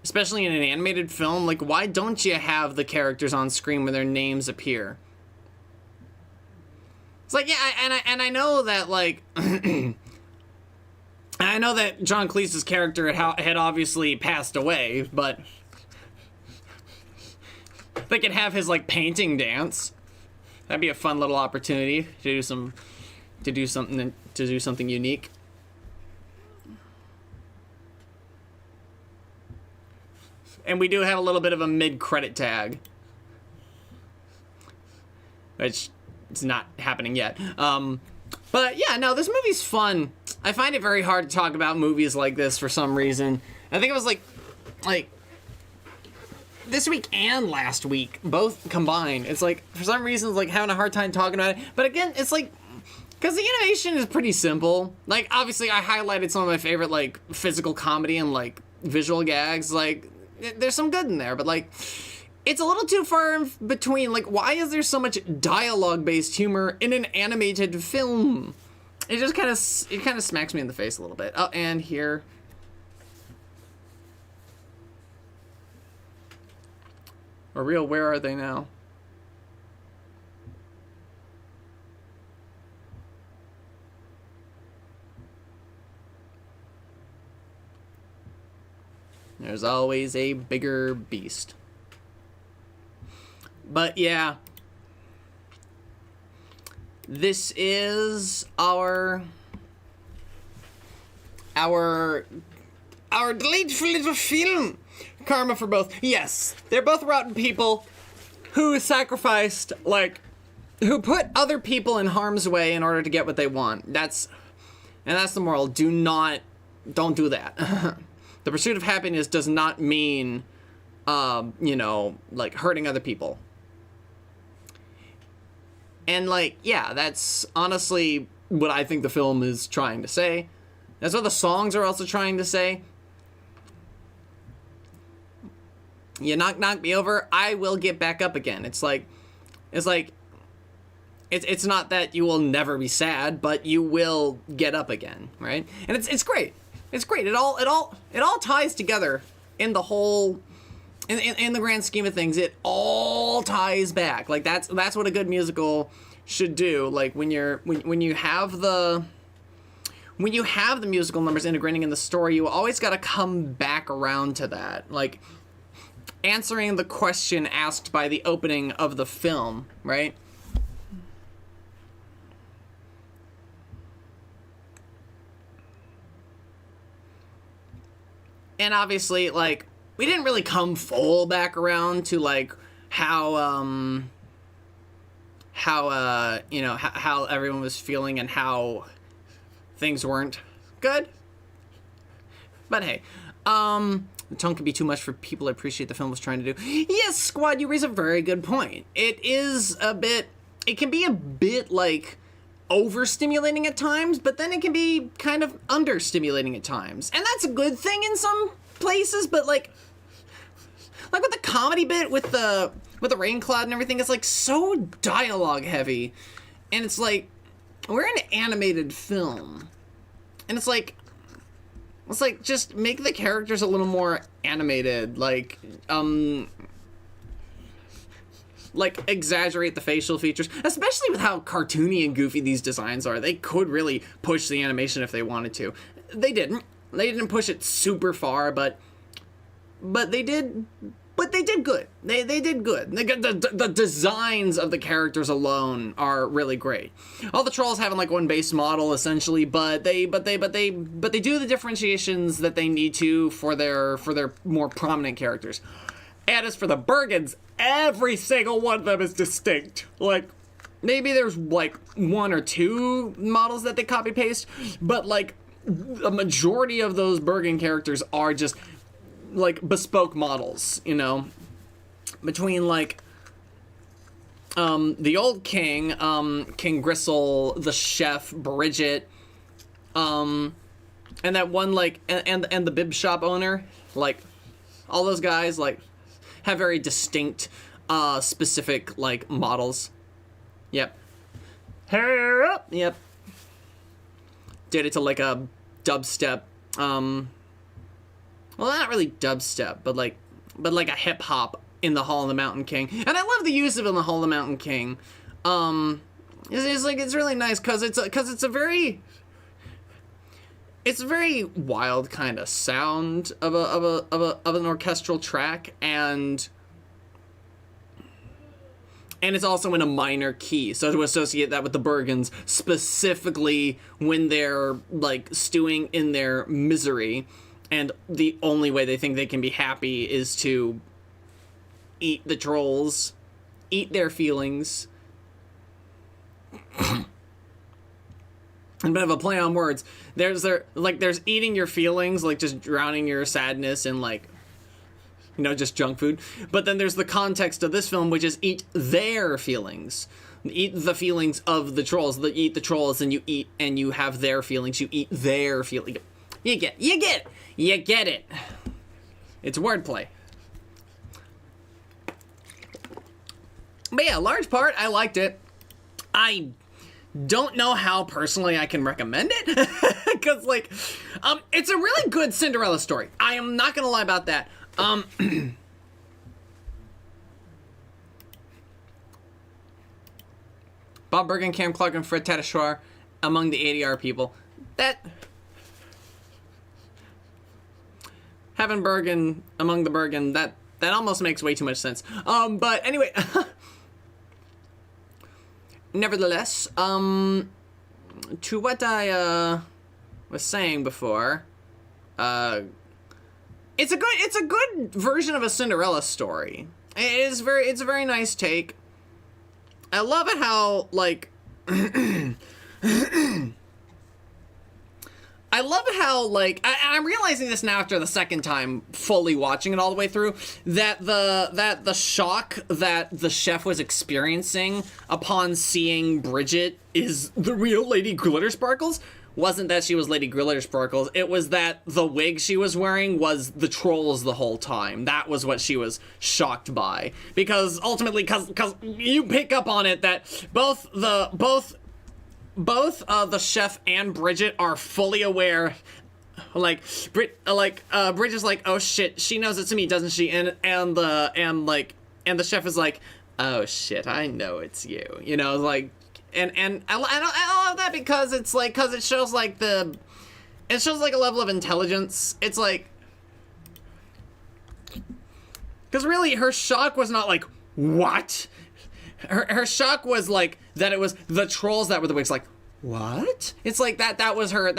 especially in an animated film, like, why don't you have the characters on screen when their names appear? It's like, yeah, and I know that, like, I know that John Cleese's character had obviously passed away, but they could have his, like, painting dance. That'd be a fun little opportunity to do something unique. And we do have a little bit of a mid-credit tag, which is not happening yet. But yeah, no, this movie's fun. I find it very hard to talk about movies like this for some reason. I think it was like this week and last week, both combined. It's like, for some reason, it's like having a hard time talking about it. But again, it's like, because the animation is pretty simple. Like, obviously, I highlighted some of my favorite, like, physical comedy and, like, visual gags. Like, there's some good in there, but, like, it's a little too far in between. Like, why is there so much dialogue-based humor in an animated film? It just kind of smacks me in the face a little bit. Oh, and here. Or real, where are they now? There's always a bigger beast. But yeah, this is our delightful little film. Karma for both. Yes, they're both rotten people who sacrificed, like, who put other people in harm's way in order to get what they want. That's the moral. Don't do that. The pursuit of happiness does not mean, like, hurting other people. And, like, yeah, that's honestly what I think the film is trying to say. That's what the songs are also trying to say. You knock me over, I will get back up again. It's not that you will never be sad, but you will get up again, right? And it's great. It's great. It all ties together in the whole, in the grand scheme of things. It all ties back. Like, that's what a good musical should do. Like, when you have the musical numbers integrating in the story, you always got to come back around to that. Like, answering the question asked by the opening of the film, right? And obviously, like, we didn't really come full back around to, like, how everyone was feeling and how things weren't good. But hey, the tone can be too much for people I appreciate the film was trying to do. Yes, Squad, you raise a very good point. It can be a bit, like, overstimulating at times, but then it can be kind of understimulating at times. And that's a good thing in some places, but like with the comedy bit with the rain cloud and everything, it's like so dialogue heavy. And it's like, we're an animated film. And it's like just make the characters a little more animated, like exaggerate the facial features, especially with how cartoony and goofy these designs are. They could really push the animation if they wanted to. They didn't. They didn't push it super far, but they did. But they did good. They did good. The designs of the characters alone are really great. All the trolls have like one base model essentially, but they do the differentiations that they need to for their more prominent characters. And as for the Bergens, every single one of them is distinct. Like, maybe there's like one or two models that they copy paste, but like the majority of those Bergen characters are just like bespoke models, you know, between like the old king, King Gristle, the chef, Bridget, and that one like and the bib shop owner, like all those guys like have very distinct specific like models. Yep. Hair up. Yep. Did it to like a dubstep well, not really dubstep, but like a hip hop in the Hall of the Mountain King. And I love the use of it in the Hall of the Mountain King. It's really nice because it's a very wild kind of sound of an orchestral track, and it's also in a minor key. So to associate that with the Bergens, specifically when they're like stewing in their misery, and the only way they think they can be happy is to eat the trolls, eat their feelings. A bit of a play on words. There's eating your feelings, like just drowning your sadness in like, you know, just junk food. But then there's the context of this film, which is eat their feelings. Eat the feelings of the trolls. Eat the trolls and you eat and you have their feelings. You eat their feelings. You get it. It's wordplay. But yeah, large part, I liked it. I don't know how personally I can recommend it, because like, it's a really good Cinderella story. I am not gonna lie about that. Bob Bergen, Cam Clark, and Fred Tatasciore among the ADR people. Having Bergen among the Bergen, that almost makes way too much sense. But anyway. Nevertheless, to what I was saying before, it's a good version of a Cinderella story. It's a very nice take. I love it how like I love how, like, I'm realizing this now after the second time fully watching it all the way through, that the shock that the chef was experiencing upon seeing Bridget is the real Lady Glittersparkles wasn't that she was Lady Glittersparkles, it was that the wig she was wearing was the trolls the whole time. That was what she was shocked by. Because ultimately, because you pick up on it that both the chef and Bridget are fully aware, Bridget's like, oh shit, she knows it's me, doesn't she? And the chef is like, oh shit, I know it's you. You know, like, and I love that because it's like, because it shows like a level of intelligence. It's like, because really her shock was not like, what? Her shock was like that it was the trolls that were the wigs. Like, what? It's like that was her,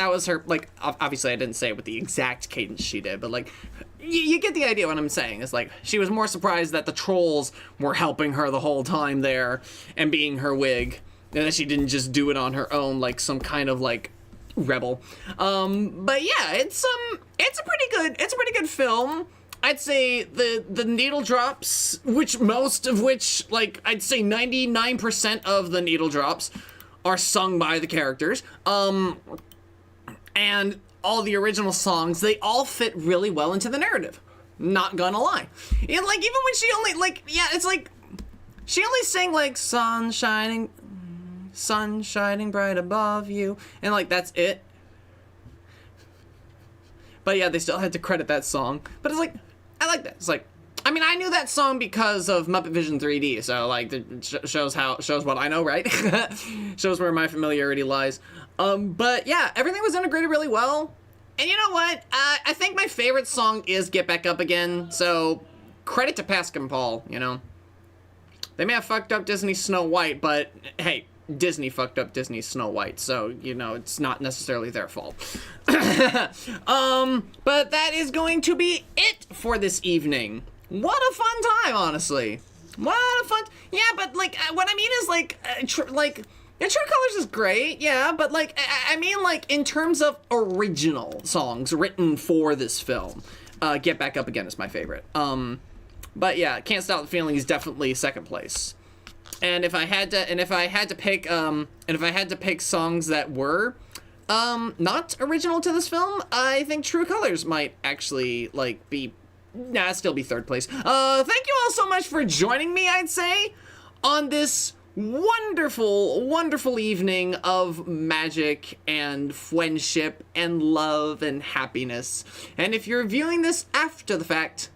like, obviously I didn't say it with the exact cadence she did, but like, you get the idea what I'm saying. It's like, she was more surprised that the trolls were helping her the whole time there and being her wig, and that she didn't just do it on her own like some kind of like rebel. But yeah, it's a pretty good film. I'd say the needle drops, most of which, like, I'd say 99% of the needle drops are sung by the characters. And all the original songs, they all fit really well into the narrative. Not gonna lie. And, like, even when she only, like, yeah, it's like, she only sang, like, sun shining bright above you, and, like, that's it. But yeah, they still had to credit that song. But it's like, I like that. It's like, I mean, I knew that song because of Muppet Vision 3D, so like, it shows what I know, right? Shows where my familiarity lies. But yeah, everything was integrated really well. And you know what? I think my favorite song is Get Back Up Again, so credit to Pascal and Paul, you know. They may have fucked up Disney's Snow White, but hey, Disney fucked up Disney's Snow White, so, you know, it's not necessarily their fault. But that is going to be it for this evening. What a fun time, honestly. What a fun... Yeah, but, like, what I mean is, like, True Colors is great, yeah, but, like, I mean, like, in terms of original songs written for this film, Get Back Up Again is my favorite. But yeah, Can't Stop the Feeling is definitely second place. And if I had to pick songs that were not original to this film, I think True Colors might actually still be third place. Thank you all so much for joining me, I'd say, on this wonderful, wonderful evening of magic and friendship and love and happiness. And if you're viewing this after the fact,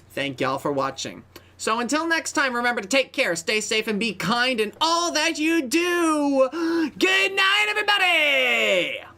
thank y'all for watching. So until next time, remember to take care, stay safe, and be kind in all that you do. Good night, everybody!